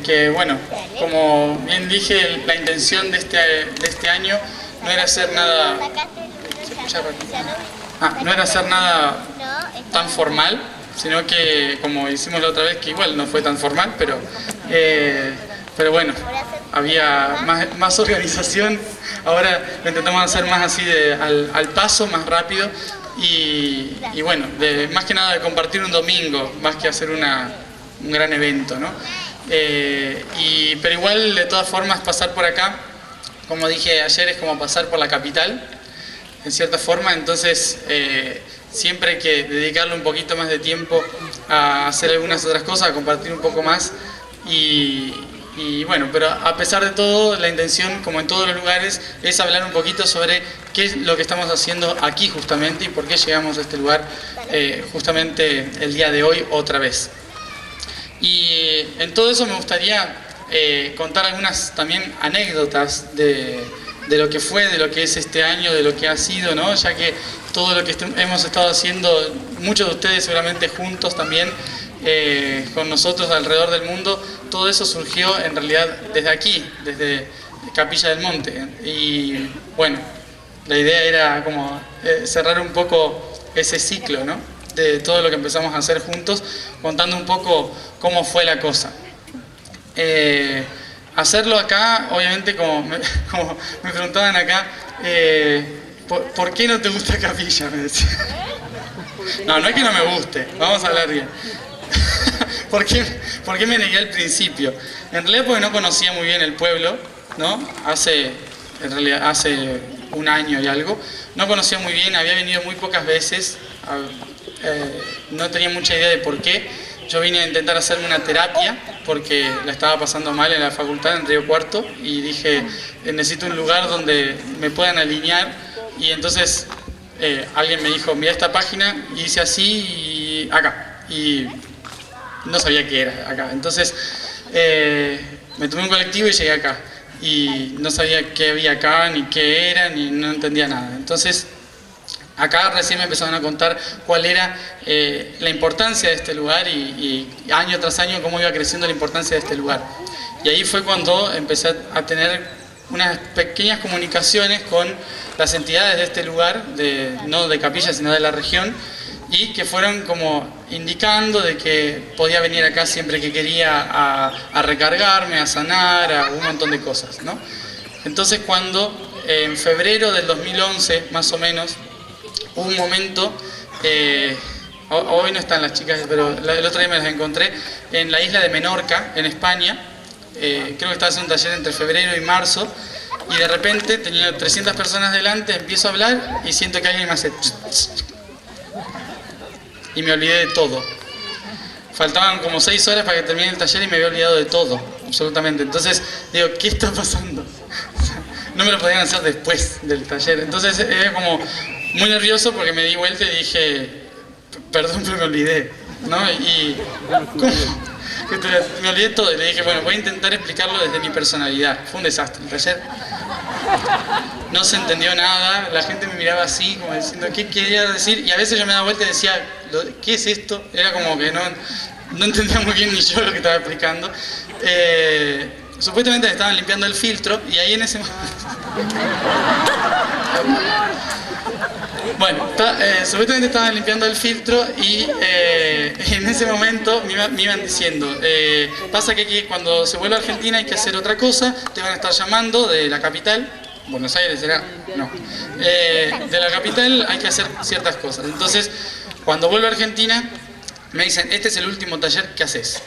que bueno, como bien dije, la intención de este año no era hacer nada, no era hacer nada tan formal, sino que, como hicimos la otra vez, que igual no fue tan formal, pero bueno, había más organización. Ahora lo intentamos hacer más así al paso, más rápido, y bueno, más que nada de compartir un domingo, más que hacer un gran evento, ¿no? Pero igual, de todas formas, pasar por acá, como dije ayer, es como pasar por la capital, en cierta forma. Entonces siempre hay que dedicarle un poquito más de tiempo a hacer algunas otras cosas, a compartir un poco más, y bueno, pero a pesar de todo, la intención, como en todos los lugares, es hablar un poquito sobre qué es lo que estamos haciendo aquí justamente y por qué llegamos a este lugar justamente el día de hoy otra vez. Y en todo eso me gustaría contar algunas también anécdotas de lo que fue, de lo que es este año, de lo que ha sido, ¿no? Ya que todo lo que hemos estado haciendo, muchos de ustedes seguramente juntos también, con nosotros alrededor del mundo, todo eso surgió en realidad desde aquí, desde Capilla del Monte. Y bueno, la idea era como cerrar un poco ese ciclo, ¿no?, de todo lo que empezamos a hacer juntos, contando un poco cómo fue la cosa. Hacerlo acá, obviamente, como me preguntaban acá, ¿por qué no te gusta Capilla?, me decían. No es que no me guste, vamos a hablar bien. ¿Por qué me negué al principio? En realidad porque no conocía muy bien el pueblo, ¿no? Hace un año y algo. No conocía muy bien, había venido muy pocas veces, no tenía mucha idea de por qué. Yo vine a intentar hacerme una terapia porque la estaba pasando mal en la facultad, en Río Cuarto, y dije, necesito un lugar donde me puedan alinear. Y entonces alguien me dijo, mira esta página, y hice así y acá. Y no sabía qué era acá. Entonces me tomé un colectivo y llegué acá. Y no sabía qué había acá, ni qué era, ni no entendía nada. Entonces acá recién me empezaron a contar cuál era la importancia de este lugar y año tras año cómo iba creciendo la importancia de este lugar. Y ahí fue cuando empecé a tener unas pequeñas comunicaciones con las entidades de este lugar, no de Capilla, sino de la región, y que fueron como indicando de que podía venir acá siempre que quería a recargarme, a sanar, a un montón de cosas, ¿no? Entonces, cuando en febrero del 2011, más o menos, hubo un momento, hoy no están las chicas, pero el otro día me las encontré, en la isla de Menorca, en España. Creo que estaba haciendo un taller entre febrero y marzo, y de repente tenía 300 personas delante, empiezo a hablar y siento que alguien me hace y me olvidé de todo. Faltaban como 6 horas para que termine el taller y me había olvidado de todo, absolutamente. Entonces digo, ¿qué está pasando? No me lo podían hacer después del taller. Entonces era como muy nervioso porque me di vuelta y dije, perdón, pero me olvidé, ¿no? Y ¿cómo? Me olvidé todo y le dije, bueno, voy a intentar explicarlo desde mi personalidad. Fue un desastre el taller. No se entendió nada, la gente me miraba así, como diciendo, ¿qué quería decir? Y a veces yo me daba vuelta y decía, ¿qué es esto? Era como que no entendía muy bien ni yo lo que estaba explicando. Supuestamente estaban limpiando el filtro y ahí en ese momento... Bueno, supuestamente estaban limpiando el filtro y en ese momento me iban diciendo, pasa que aquí, cuando se vuelve a Argentina hay que hacer otra cosa, te van a estar llamando de la capital, Buenos Aires será, no, de la capital hay que hacer ciertas cosas. Entonces, cuando vuelvo a Argentina, me dicen, este es el último taller que haces.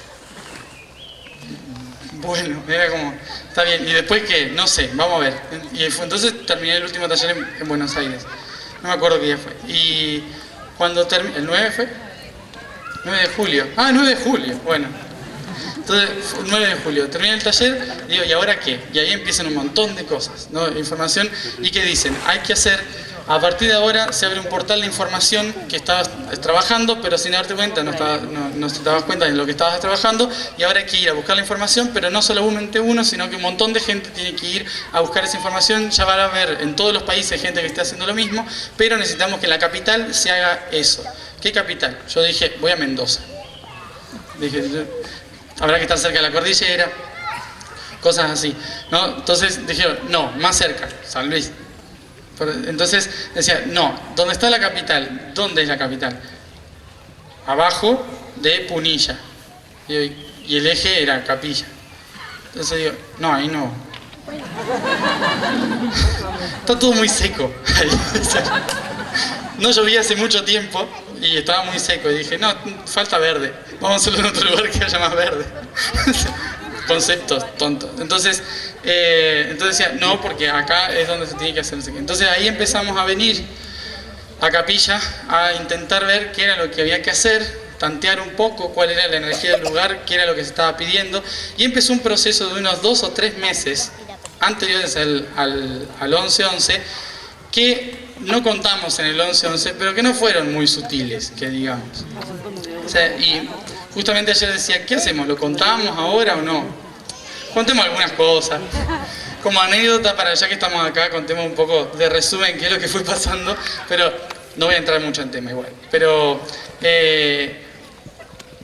Bueno, era como, está bien, ¿y después qué? No sé, vamos a ver. Y entonces terminé el último taller en Buenos Aires. No me acuerdo qué día fue. Y cuando terminé, ¿el 9 fue? 9 de julio. Ah, 9 de julio, bueno. Entonces, 9 de julio, terminé el taller, digo, ¿y ahora qué? Y ahí empiezan un montón de cosas, ¿no? Información, y que dicen, hay que hacer, a partir de ahora se abre un portal de información que estabas trabajando, pero sin darte cuenta, no te dabas cuenta de lo que estabas trabajando, y ahora hay que ir a buscar la información, pero no solamente uno, sino que un montón de gente tiene que ir a buscar esa información. Ya van a ver en todos los países gente que esté haciendo lo mismo, pero necesitamos que en la capital se haga eso. ¿Qué capital? Yo dije, voy a Mendoza. Dije, habrá que estar cerca de la cordillera, cosas así, ¿no? Entonces dijeron, no, más cerca, San Luis. Entonces decía, no, ¿dónde está la capital? ¿Dónde es la capital? Abajo de Punilla. Y el eje era Capilla. Entonces digo, no, ahí no. Está todo muy seco. No llovía hace mucho tiempo y estaba muy seco. Y dije, no, falta verde. Vamos a hacerlo en otro lugar que haya más verde. Conceptos tontos. Entonces decía, no, porque acá es donde se tiene que hacer. Entonces ahí empezamos a venir a Capilla a intentar ver qué era lo que había que hacer, tantear un poco cuál era la energía del lugar, qué era lo que se estaba pidiendo, y empezó un proceso de unos 2 o 3 meses anteriores al 11-11 que no contamos en el 11-11, pero que no fueron muy sutiles, que digamos. O sea, y justamente ayer decía, ¿qué hacemos? ¿Lo contamos ahora o no? Contemos algunas cosas. Como anécdota, para ya que estamos acá, contemos un poco de resumen qué es lo que fue pasando, pero no voy a entrar mucho en tema igual. Pero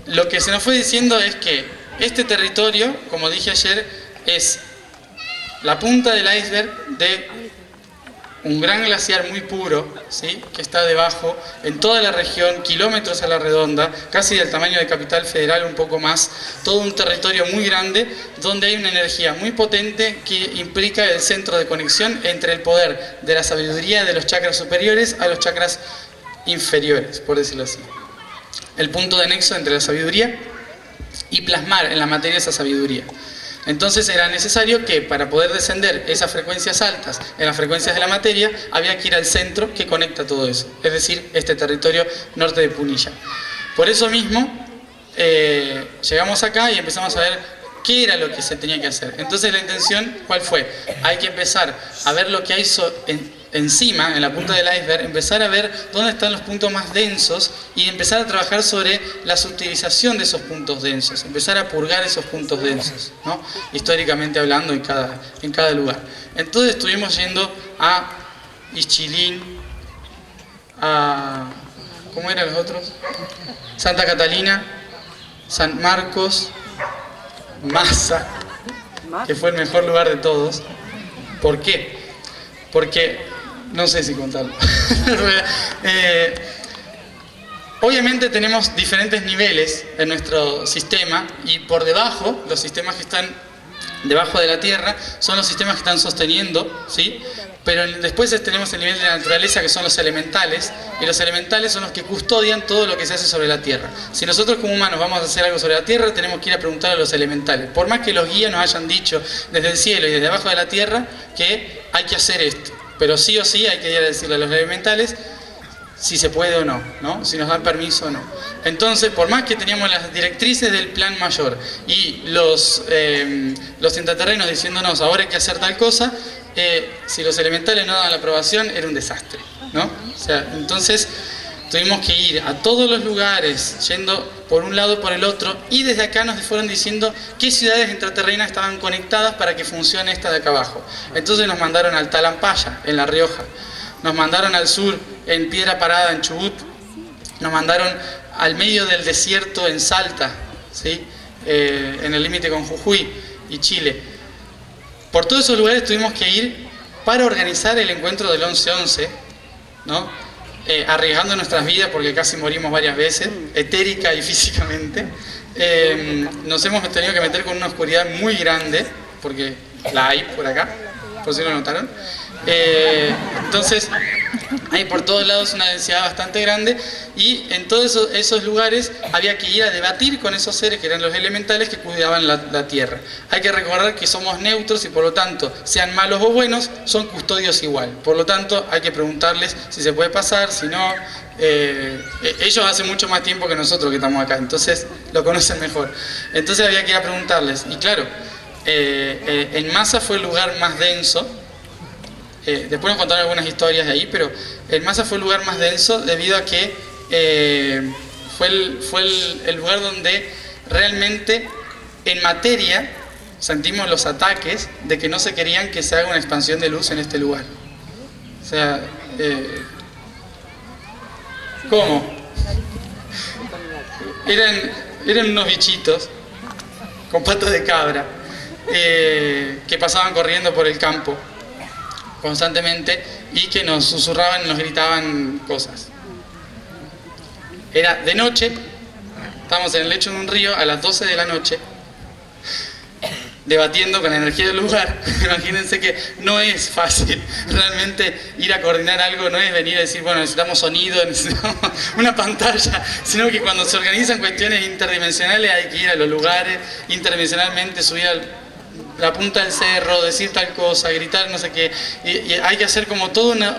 lo que se nos fue diciendo es que este territorio, como dije ayer, es la punta del iceberg de un gran glaciar muy puro, ¿sí? Que está debajo, en toda la región, kilómetros a la redonda, casi del tamaño de Capital Federal, un poco más, todo un territorio muy grande, donde hay una energía muy potente que implica el centro de conexión entre el poder de la sabiduría de los chakras superiores a los chakras inferiores, por decirlo así. El punto de nexo entre la sabiduría y plasmar en la materia esa sabiduría. Entonces era necesario que para poder descender esas frecuencias altas en las frecuencias de la materia, había que ir al centro que conecta todo eso, es decir, este territorio norte de Punilla. Por eso mismo llegamos acá y empezamos a ver qué era lo que se tenía que hacer. Entonces la intención, ¿cuál fue? Hay que empezar a ver lo que hay encima, en la punta del iceberg, empezar a ver dónde están los puntos más densos y empezar a trabajar sobre la subtilización de esos puntos densos, empezar a purgar esos puntos densos, ¿no? Históricamente hablando en cada lugar. Entonces estuvimos yendo a Ixchilín, a... ¿cómo eran los otros? Santa Catalina, San Marcos, Massa, que fue el mejor lugar de todos. ¿Por qué? Porque, no sé si contarlo. Obviamente tenemos diferentes niveles en nuestro sistema y por debajo, los sistemas que están debajo de la Tierra son los sistemas que están sosteniendo, ¿sí? Pero después tenemos el nivel de la naturaleza, que son los elementales, y los elementales son los que custodian todo lo que se hace sobre la Tierra. Si nosotros como humanos vamos a hacer algo sobre la Tierra, tenemos que ir a preguntar a los elementales. Por más que los guías nos hayan dicho desde el cielo y desde abajo de la Tierra que hay que hacer esto, pero sí o sí hay que ir a decirle a los elementales si se puede o no, ¿no? Si nos dan permiso o no. Entonces, por más que teníamos las directrices del plan mayor y los intraterrenos diciéndonos ahora hay que hacer tal cosa, si los elementales no daban la aprobación era un desastre, ¿no? O sea, entonces tuvimos que ir a todos los lugares, yendo por un lado por el otro, y desde acá nos fueron diciendo qué ciudades intraterrenas estaban conectadas para que funcione esta de acá abajo. Entonces nos mandaron al Talampaya, en La Rioja, nos mandaron al sur, en Piedra Parada, en Chubut, nos mandaron al medio del desierto, en Salta, ¿sí? En el límite con Jujuy y Chile. Por todos esos lugares tuvimos que ir para organizar el encuentro del 11-11, ¿no? Arriesgando nuestras vidas porque casi morimos varias veces, etérica y físicamente. Nos hemos tenido que meter con una oscuridad muy grande, porque la hay por acá, por si lo notaron. Entonces hay por todos lados una densidad bastante grande y en todos esos lugares había que ir a debatir con esos seres que eran los elementales que cuidaban la Tierra. Hay que recordar que somos neutros y por lo tanto, sean malos o buenos, son custodios igual. Por lo tanto, hay que preguntarles si se puede pasar, si no. Ellos hace mucho más tiempo que nosotros que estamos acá, entonces lo conocen mejor. Entonces había que ir a preguntarles. Y claro, en Massa fue el lugar más denso. Después nos contaron algunas historias de ahí, pero el Massa fue el lugar más denso debido a que fue el lugar donde realmente en materia sentimos los ataques de que no se querían que se haga una expansión de luz en este lugar. O sea, ¿cómo? Eran unos bichitos con patas de cabra, que pasaban corriendo por el campo constantemente y que nos susurraban y nos gritaban cosas. Era de noche, estábamos en el lecho de un río a las 12 de la noche, debatiendo con la energía del lugar. Imagínense que no es fácil realmente ir a coordinar algo, no es venir a decir, bueno, necesitamos sonido, necesitamos una pantalla, sino que cuando se organizan cuestiones interdimensionales hay que ir a los lugares, interdimensionalmente subir a la punta del cerro, decir tal cosa, gritar no sé qué, y hay que hacer como toda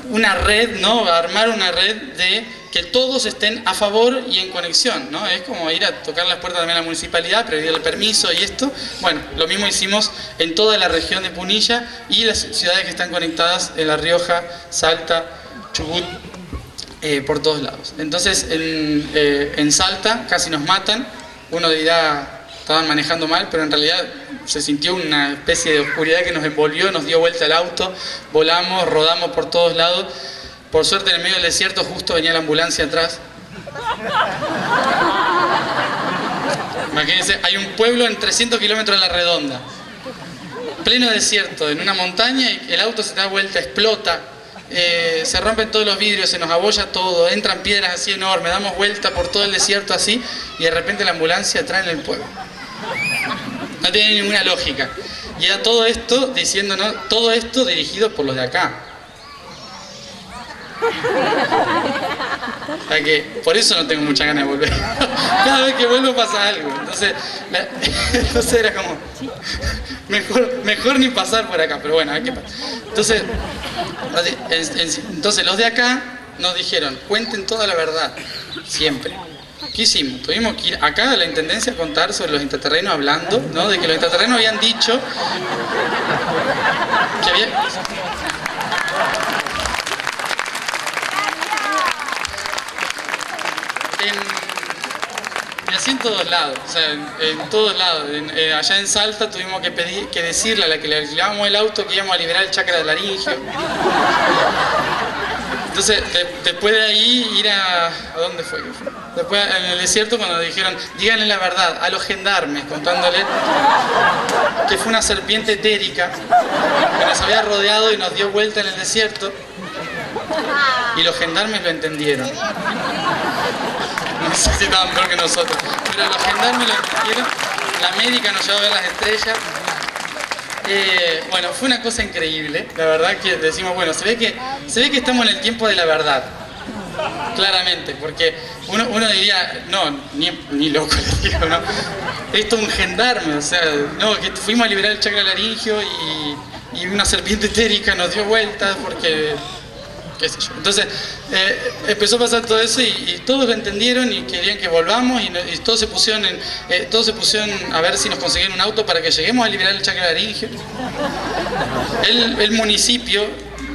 una red, ¿no? Armar una red de que todos estén a favor y en conexión, ¿no? Es como ir a tocar las puertas también a la municipalidad, pedirle permiso y esto. Bueno, lo mismo hicimos en toda la región de Punilla y las ciudades que están conectadas en La Rioja, Salta, Chubut, por todos lados. Entonces, en Salta casi nos matan. Uno dirá, estaban manejando mal, pero en realidad se sintió una especie de oscuridad que nos envolvió, nos dio vuelta el auto, volamos, rodamos por todos lados. Por suerte en el medio del desierto justo venía la ambulancia atrás. Imagínense, hay un pueblo en 300 kilómetros a la redonda, pleno desierto, en una montaña, y el auto se da vuelta, explota, se rompen todos los vidrios, se nos abolla todo, entran piedras así enormes, damos vuelta por todo el desierto así, y de repente la ambulancia atrás en el pueblo. No tiene ninguna lógica. Y era todo esto diciéndonos, todo esto dirigido por los de acá. O sea que por eso no tengo mucha ganas de volver. Cada vez que vuelvo pasa algo. Entonces era como, mejor ni pasar por acá, pero bueno, a ver qué pasa. Entonces los de acá nos dijeron, cuenten toda la verdad, siempre. ¿Qué hicimos? Tuvimos que ir acá a la Intendencia a contar sobre los intraterrenos, hablando, ¿no? De que los intraterrenos habían dicho que había... Y así en todos lados, o sea, en todos lados. Allá en Salta tuvimos que decirle a la que le alquilábamos el auto que íbamos a liberar el chakra del laringio. Entonces, después de ahí ir ¿a dónde fue? Después en el desierto cuando dijeron, díganle la verdad a los gendarmes, contándole que fue una serpiente etérica que nos había rodeado y nos dio vuelta en el desierto. Y los gendarmes lo entendieron. No sé si estaban peor que nosotros, pero los gendarmes lo entendieron. La médica nos llevó a ver las estrellas. Bueno, fue una cosa increíble. La verdad que decimos, bueno, se ve que estamos en el tiempo de la verdad. Claramente, porque uno diría, no, ni loco le digo, ¿no? Esto es un gendarme, o sea, no, que fuimos a liberar el chakra laringio y una serpiente etérica nos dio vueltas porque... qué sé yo. Entonces empezó a pasar todo eso y todos lo entendieron y querían que volvamos y todos se pusieron a ver si nos conseguían un auto para que lleguemos a liberar el chakra laringio. El municipio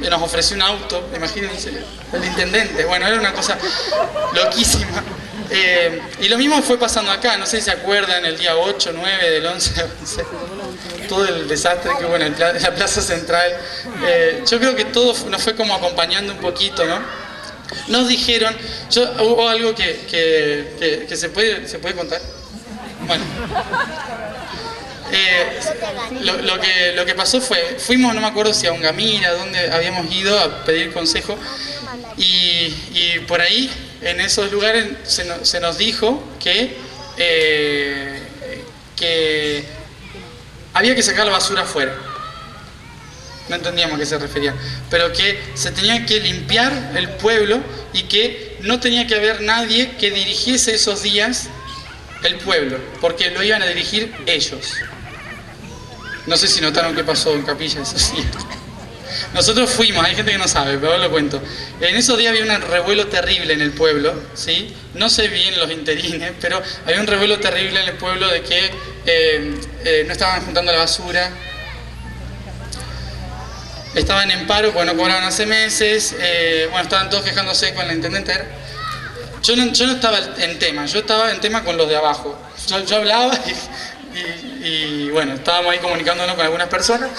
nos ofreció un auto, imagínense, el intendente. Bueno, era una cosa loquísima. Y lo mismo fue pasando acá, no sé si se acuerdan, el día 8, 9 del 11, 11 todo el desastre que hubo en la Plaza Central. Yo creo que todo nos fue como acompañando un poquito, ¿no? Nos dijeron, hubo algo que se puede contar. Bueno, lo que pasó fuimos, no me acuerdo si a Ungamira, donde habíamos ido a pedir consejo, y por ahí, en esos lugares, se nos dijo que había que sacar la basura afuera. No entendíamos a qué se referían, pero que se tenía que limpiar el pueblo y que no tenía que haber nadie que dirigiese esos días el pueblo, porque lo iban a dirigir ellos. No sé si notaron qué pasó en Capilla esos días. Nosotros fuimos, hay gente que no sabe, pero lo cuento. En esos días había un revuelo terrible en el pueblo, ¿sí? No sé bien los interines, pero había un revuelo terrible en el pueblo de que no estaban juntando la basura, estaban en paro porque no cobraban hace meses, bueno, estaban todos quejándose con la intendente. Yo no estaba en tema, yo estaba en tema con los de abajo. Yo hablaba y bueno, estábamos ahí comunicándonos con algunas personas,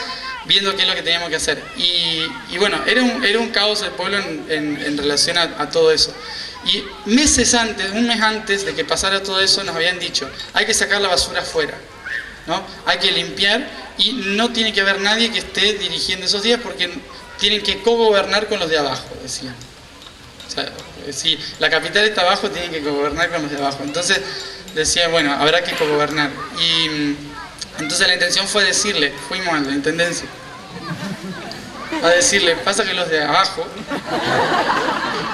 viendo qué es lo que teníamos que hacer. Y bueno, era un caos el pueblo en relación a todo eso. Y meses antes, un mes antes de que pasara todo eso, nos habían dicho, hay que sacar la basura afuera, ¿no? Hay que limpiar y no tiene que haber nadie que esté dirigiendo esos días porque tienen que co-gobernar con los de abajo, decían. O sea, si la capital está abajo, tienen que co-gobernar con los de abajo. Entonces decían, bueno, habrá que co-gobernar. Y entonces la intención fue decirle, fuimos a la intendencia, a decirle, pasa que los de abajo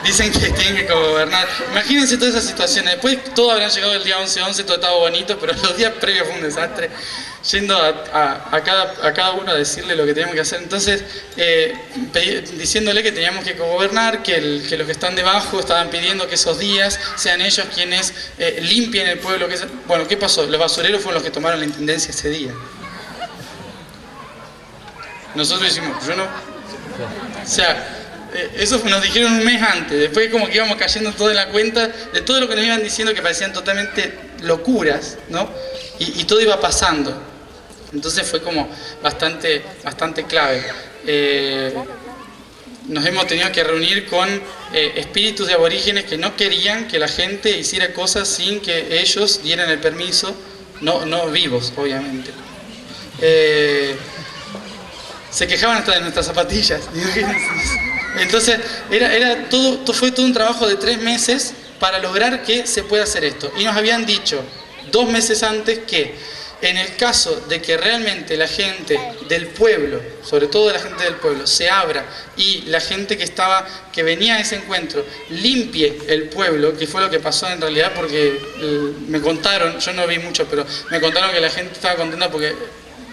dicen que tienen que gobernar. Imagínense toda esa situación. Después todos habrán llegado el día 11-11, todo estaba bonito, pero los días previos fue un desastre. Yendo a cada uno a decirle lo que teníamos que hacer. Entonces, diciéndole que teníamos que gobernar, que los que están debajo estaban pidiendo que esos días sean ellos quienes limpien el pueblo. Bueno, ¿qué pasó? Los basureros fueron los que tomaron la intendencia ese día. Nosotros decimos, yo no. O sea, eso nos dijeron un mes antes. Después como que íbamos cayendo todo en la cuenta de todo lo que nos iban diciendo que parecían totalmente locuras, ¿no? Y todo iba pasando. Entonces fue como bastante clave. Nos hemos tenido que reunir con espíritus de aborígenes que no querían que la gente hiciera cosas sin que ellos dieran el permiso, no vivos, obviamente. Se quejaban hasta de nuestras zapatillas. Entonces fue todo un trabajo de 3 meses para lograr que se pueda hacer esto. Y nos habían dicho 2 meses antes que en el caso de que realmente la gente del pueblo, sobre todo la gente del pueblo, se abra y la gente que venía a ese encuentro limpie el pueblo, que fue lo que pasó en realidad, porque me contaron, yo no vi mucho, pero me contaron que la gente estaba contenta porque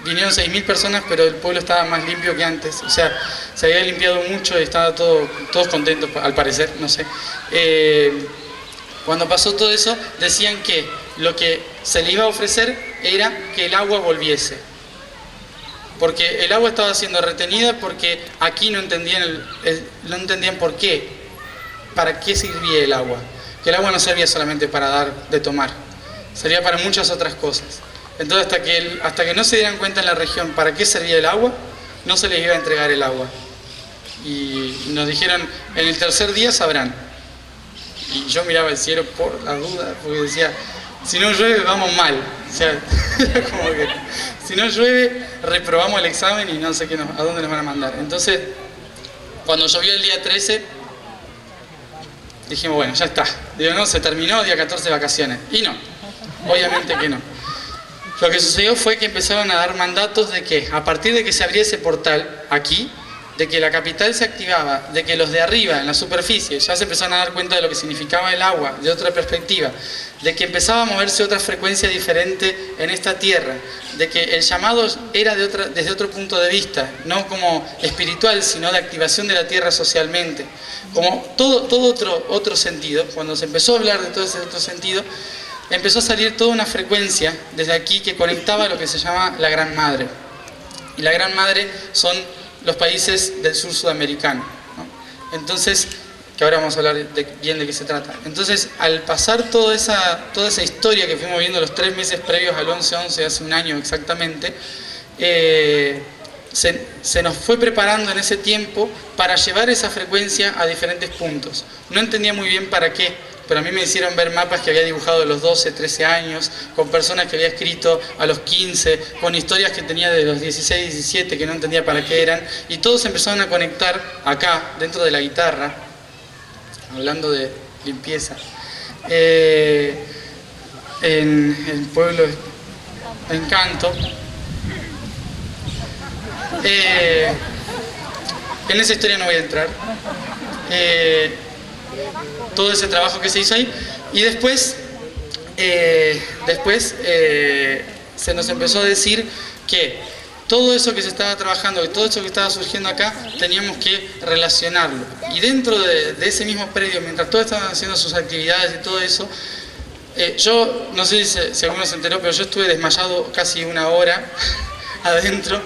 vinieron 6.000 personas, pero el pueblo estaba más limpio que antes. O sea, se había limpiado mucho y estaban todos contentos, al parecer, no sé. Cuando pasó todo eso, decían que lo que se le iba a ofrecer era que el agua volviese. Porque el agua estaba siendo retenida porque aquí no entendían por qué. ¿Para qué servía el agua? Que el agua no servía solamente para dar de tomar. Servía para muchas otras cosas. Entonces hasta que no se dieran cuenta en la región para qué servía el agua, no se les iba a entregar el agua. Y nos dijeron, en el 3er día sabrán. Y yo miraba el cielo por la duda, porque decía, si no llueve vamos mal. O sea, como que si no llueve reprobamos el examen y no sé a dónde nos van a mandar. Entonces, cuando llovió el día 13, dijimos, bueno, ya está. Digo, no, se terminó, día 14 de vacaciones. Y no, obviamente que no. Lo que sucedió fue que empezaron a dar mandatos de que a partir de que se abría ese portal aquí, de que la capital se activaba, de que los de arriba, en la superficie, ya se empezaron a dar cuenta de lo que significaba el agua, de otra perspectiva, de que empezaba a moverse otra frecuencia diferente en esta tierra, de que el llamado era desde otro punto de vista, no como espiritual, sino de activación de la tierra socialmente, como todo otro sentido. Cuando se empezó a hablar de todo ese otro sentido, empezó a salir toda una frecuencia desde aquí que conectaba a lo que se llama la Gran Madre. Y la Gran Madre son los países del sur sudamericano, ¿no? Entonces, que ahora vamos a hablar bien de qué se trata. Entonces, al pasar toda esa historia que fuimos viendo los 3 meses previos al 11-11, hace un año exactamente, se nos fue preparando en ese tiempo para llevar esa frecuencia a diferentes puntos. No entendía muy bien para qué, pero a mí me hicieron ver mapas que había dibujado a los 12, 13 años, con personas que había escrito a los 15, con historias que tenía de los 16, 17, que no entendía para qué eran, y todos empezaron a conectar acá, dentro de la guitarra, hablando de limpieza, en el pueblo Encanto. En esa historia no voy a entrar. Todo ese trabajo que se hizo ahí, y después se nos empezó a decir que todo eso que se estaba trabajando y todo eso que estaba surgiendo acá teníamos que relacionarlo, y dentro de ese mismo predio, mientras todos estaban haciendo sus actividades y todo eso, yo no sé si alguno se enteró, pero yo estuve desmayado casi 1 hora adentro,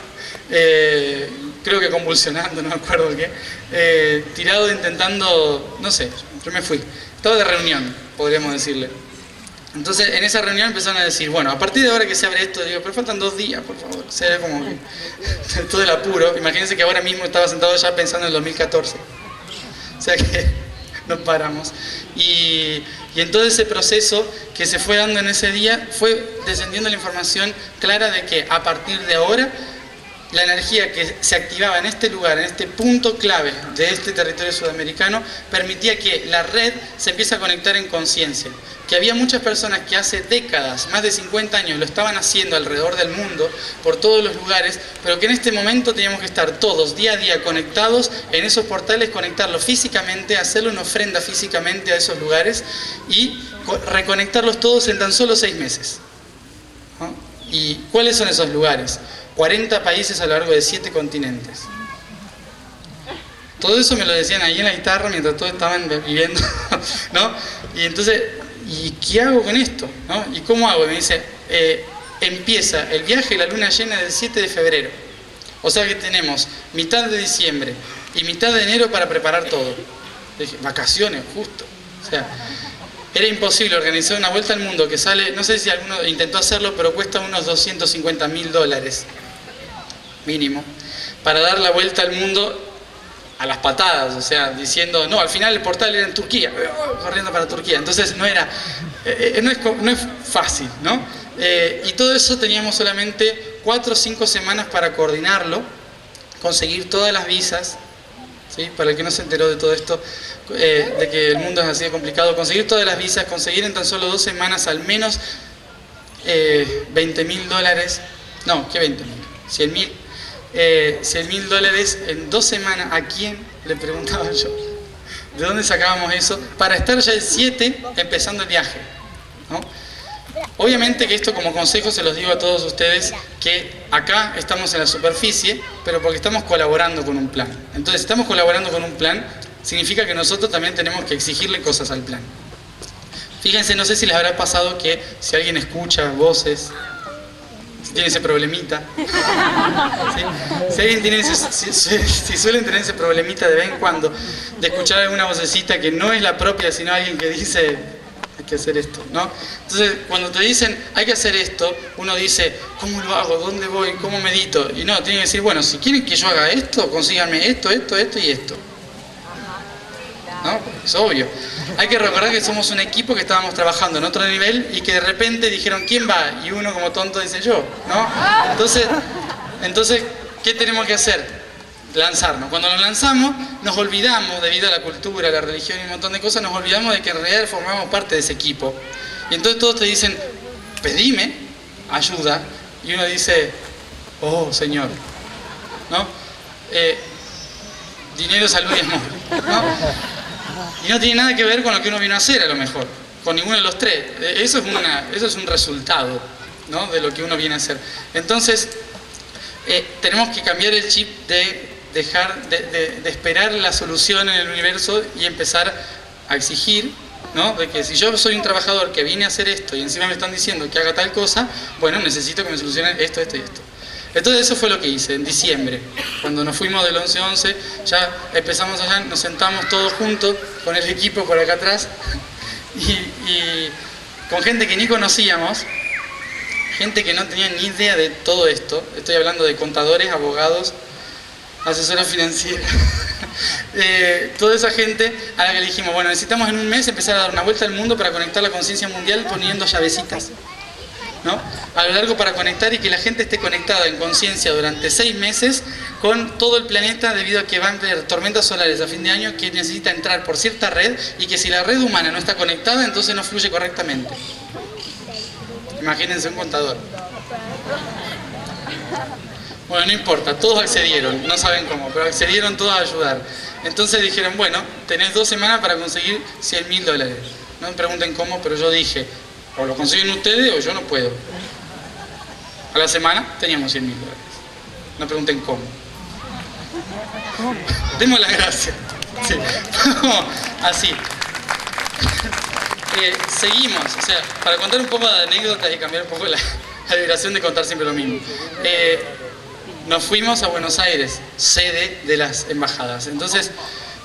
creo que convulsionando, no me acuerdo qué, tirado intentando, no sé, yo me fui, estaba de reunión, podríamos decirle. Entonces en esa reunión empezaron a decir, bueno, a partir de ahora que se abre esto, digo, pero faltan 2 días, por favor. O sea, era como que todo el apuro. Imagínense que ahora mismo estaba sentado ya pensando en el 2014. O sea que no paramos. Y en todo ese proceso que se fue dando en ese día, fue descendiendo la información clara de que a partir de ahora, la energía que se activaba en este lugar, en este punto clave de este territorio sudamericano, permitía que la red se empiece a conectar en conciencia. Que había muchas personas que hace décadas, más de 50 años, lo estaban haciendo alrededor del mundo, por todos los lugares, pero que en este momento teníamos que estar todos, día a día, conectados en esos portales, conectarlos físicamente, hacerle una ofrenda físicamente a esos lugares y reconectarlos todos en tan solo 6 meses. ¿No? ¿Y cuáles son esos lugares? 40 países a lo largo de 7 continentes. Todo eso me lo decían ahí en la guitarra mientras todos estaban viviendo, ¿no? Y entonces, ¿y qué hago con esto? ¿No? ¿Y cómo hago? Y me dice, empieza el viaje de la luna llena del 7 de febrero. O sea que tenemos mitad de diciembre y mitad de enero para preparar todo. Dije, vacaciones, justo. O sea, era imposible organizar una vuelta al mundo que sale, no sé si alguno intentó hacerlo, pero cuesta unos $250.000 mínimo, para dar la vuelta al mundo a las patadas, o sea, diciendo, no, al final el portal era en Turquía, corriendo para Turquía. Entonces no es fácil, ¿no? Y todo eso teníamos solamente 4 o 5 semanas para coordinarlo, conseguir todas las visas, ¿sí? Para el que no se enteró de todo esto, de que el mundo es así de complicado, conseguir todas las visas, conseguir en tan solo 2 semanas al menos $20.000, no, ¿qué 20.000? $100.000 en 2 semanas. ¿A quién? Le preguntaba yo. ¿De dónde sacábamos eso? Para estar ya el 7 empezando el viaje, ¿no? Obviamente que esto como consejo se los digo a todos ustedes, que acá estamos en la superficie, pero porque estamos colaborando con un plan. Entonces, si estamos colaborando con un plan, significa que nosotros también tenemos que exigirle cosas al plan. Fíjense, no sé si les habrá pasado que si alguien escucha voces, si tiene ese problemita, ¿sí? Si alguien tiene si suelen tener ese problemita de vez en cuando, de escuchar alguna vocecita que no es la propia, sino alguien que dice, hay que hacer esto, ¿no? Entonces, cuando te dicen, hay que hacer esto, uno dice, ¿cómo lo hago? ¿Dónde voy? ¿Cómo medito? Y no, tiene que decir, bueno, si quieren que yo haga esto, consíganme esto, esto, esto y esto. ¿No? Es obvio. Hay que recordar que somos un equipo que estábamos trabajando en otro nivel y que de repente dijeron, ¿quién va? Y uno como tonto dice yo, ¿no? Entonces, ¿qué tenemos que hacer? Lanzarnos. Cuando nos lanzamos, nos olvidamos, debido a la cultura, la religión y un montón de cosas, nos olvidamos de que en realidad formamos parte de ese equipo. Y entonces todos te dicen, pedime ayuda. Y uno dice, oh, Señor, ¿no? Dinero, salud y amor, ¿no? Y no tiene nada que ver con lo que uno vino a hacer, a lo mejor, con ninguno de los tres. Eso es un resultado, ¿no? De lo que uno viene a hacer. Entonces, tenemos que cambiar el chip de dejar de esperar la solución en el universo y empezar a exigir, ¿no? De que si yo soy un trabajador que viene a hacer esto y encima me están diciendo que haga tal cosa, bueno, necesito que me solucionen esto, esto y esto. Entonces eso fue lo que hice en diciembre, cuando nos fuimos del 11-11, ya empezamos allá, nos sentamos todos juntos con el equipo por acá atrás y con gente que ni conocíamos, gente que no tenía ni idea de todo esto. Estoy hablando de contadores, abogados, asesoras financieras, toda esa gente a la que le dijimos, bueno, necesitamos en un mes empezar a dar una vuelta al mundo para conectar la conciencia mundial poniendo llavecitas, ¿no? A lo largo para conectar y que la gente esté conectada en conciencia durante 6 meses con todo el planeta, debido a que van a haber tormentas solares a fin de año que necesita entrar por cierta red y que si la red humana no está conectada, entonces no fluye correctamente. Imagínense un contador. Bueno, no importa, todos accedieron, no saben cómo, pero accedieron todos a ayudar. Entonces dijeron, bueno, tenés 2 semanas para conseguir $100.000. No me pregunten cómo, pero yo dije, o lo consiguen ustedes o yo no puedo. A la semana teníamos $100.000. No pregunten cómo. Demos las gracias. Sí. Así. Seguimos, o sea, para contar un poco de anécdotas y cambiar un poco la vibración de contar siempre lo mismo. Nos fuimos a Buenos Aires, sede de las embajadas. Entonces,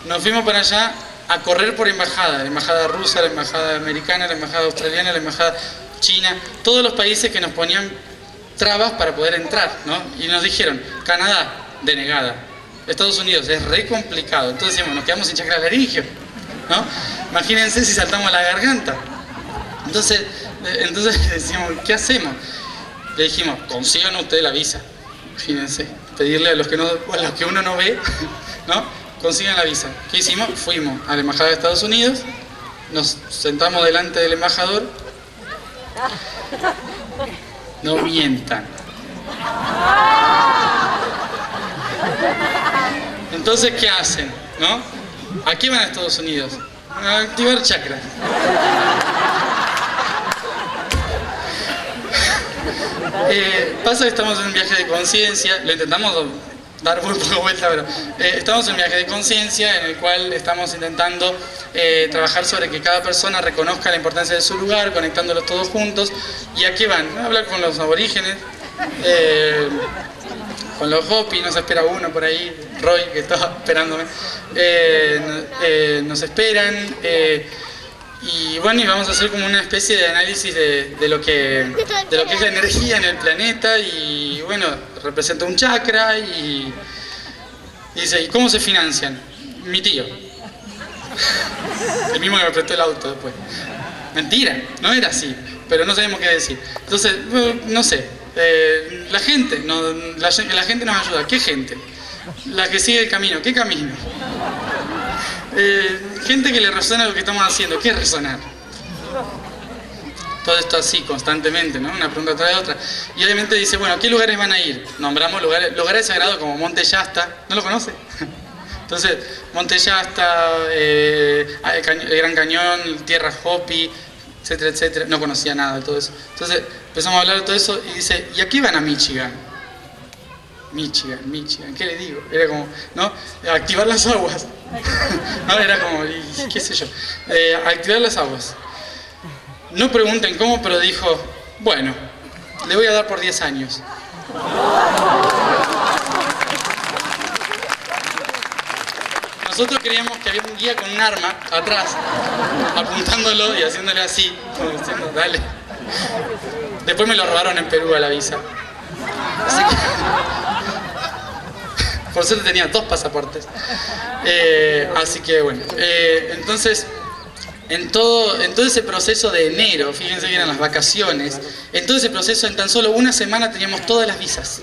nos fuimos para allá a correr por embajada, la embajada rusa, la embajada americana, la embajada australiana, la embajada china, todos los países que nos ponían trabas para poder entrar, ¿no? Y nos dijeron, Canadá, denegada. Estados Unidos, es re complicado. Entonces decimos, nos quedamos sin chakra laringio. ¿no? Imagínense si saltamos a la garganta. Entonces decimos, ¿qué hacemos? Le dijimos, consigan ustedes la visa. Imagínense, pedirle a los que uno no ve, ¿no? Consigan la visa. ¿Qué hicimos? Fuimos a la embajada de Estados Unidos, nos sentamos delante del embajador. No mientan. Entonces, ¿qué hacen? ¿No? ¿A qué van a Estados Unidos? A activar chakras. Pasa que estamos en un viaje de conciencia, lo intentamos dar muy poca vuelta, pero estamos en un viaje de conciencia en el cual estamos intentando trabajar sobre que cada persona reconozca la importancia de su lugar, conectándolos todos juntos. ¿Y a qué van? A hablar con los aborígenes, con los Hopi, nos espera uno por ahí, Roy, que estaba esperándome, nos esperan, y bueno, y vamos a hacer como una especie de análisis de lo que es la energía en el planeta, y bueno, representa un chakra, y dice, ¿y cómo se financian? Mi tío. El mismo que me prestó el auto después. Mentira, no era así, pero no sabemos qué decir. Entonces, no sé, la gente nos ayuda. ¿Qué gente? La que sigue el camino. ¿Qué camino? Gente que le resuena lo que estamos haciendo. ¿Qué es resonar? Todo esto así, constantemente, ¿no? Una pregunta tras de otra. Y obviamente dice, bueno, ¿qué lugares van a ir? Nombramos lugares sagrados como Monte Yasta. ¿No lo conoce? Entonces, Monte Yasta, el Gran Cañón, Tierra Hopi, etcétera, etcétera. No conocía nada de todo eso. Entonces, empezamos a hablar de todo eso y dice, ¿y a qué van a Michigan? Michigan, ¿qué le digo? Era como, ¿no? Activar las aguas. No, era como, qué sé yo. Activar las aguas. No pregunten cómo, pero dijo, bueno, le voy a dar por 10 años. Nosotros creíamos que había un guía con un arma atrás, apuntándolo y haciéndole así, como diciendo, dale. Después me lo robaron en Perú a la visa. Así que, por suerte tenía 2 pasaportes. Así que bueno, entonces, en todo ese proceso de enero, fíjense que eran las vacaciones, en todo ese proceso, en tan solo una semana teníamos todas las visas.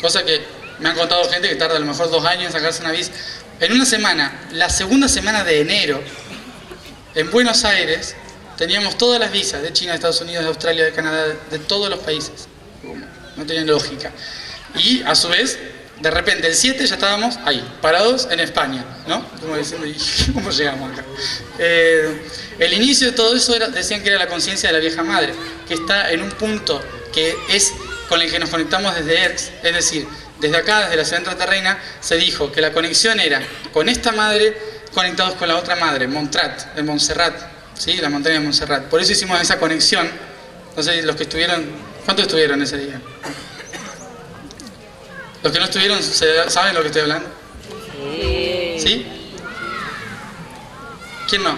Cosa que me han contado gente que tarda a lo mejor 2 años en sacarse una visa. En una semana, la segunda semana de enero, en Buenos Aires, teníamos todas las visas de China, de Estados Unidos, de Australia, de Canadá, de todos los países. No tenía lógica. Y a su vez, de repente el 7 ya estábamos ahí, parados en España, ¿no? Como diciendo, ¿cómo llegamos acá? El inicio de todo eso decían que era la conciencia de la vieja madre, que está en un punto que es con el que nos conectamos desde Erx, es decir, desde acá, desde la ciudad intraterrena, se dijo que la conexión era con esta madre conectados con la otra madre, Montrat, de Montserrat, ¿sí? La montaña de Montserrat. Por eso hicimos esa conexión. Entonces, los que estuvieron, ¿cuántos estuvieron ese día? Los que no estuvieron, ¿saben lo que estoy hablando? ¿Sí? ¿Quién no?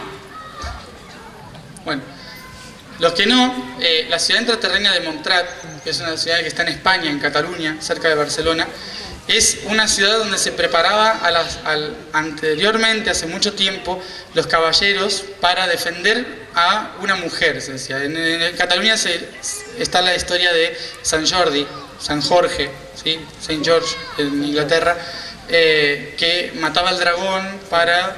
Bueno, los que no, la ciudad intraterrena de Montrat, que es una ciudad que está en España, en Cataluña, cerca de Barcelona, es una ciudad donde se preparaba anteriormente, hace mucho tiempo, los caballeros para defender a una mujer, se decía. En Cataluña está la historia de San Jorge, ¿sí? Saint George en Inglaterra, que mataba al dragón para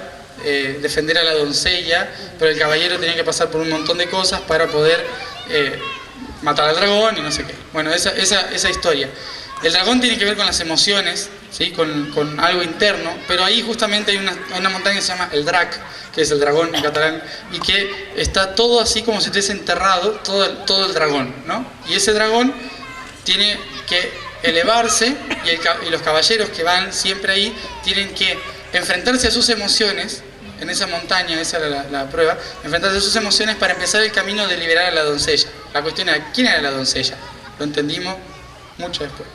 defender a la doncella, pero el caballero tenía que pasar por un montón de cosas para poder matar al dragón y no sé qué. Bueno, esa historia. El dragón tiene que ver con las emociones, ¿sí? con algo interno, pero ahí justamente hay una montaña que se llama el Drac, que es el dragón en catalán, y que está todo así como si estuviese enterrado, todo el dragón, ¿no? Y ese dragón tiene que elevarse y los caballeros que van siempre ahí tienen que enfrentarse a sus emociones en esa montaña, esa era la prueba, enfrentarse a sus emociones para empezar el camino de liberar a la doncella. La cuestión era, ¿quién era la doncella? Lo entendimos mucho después,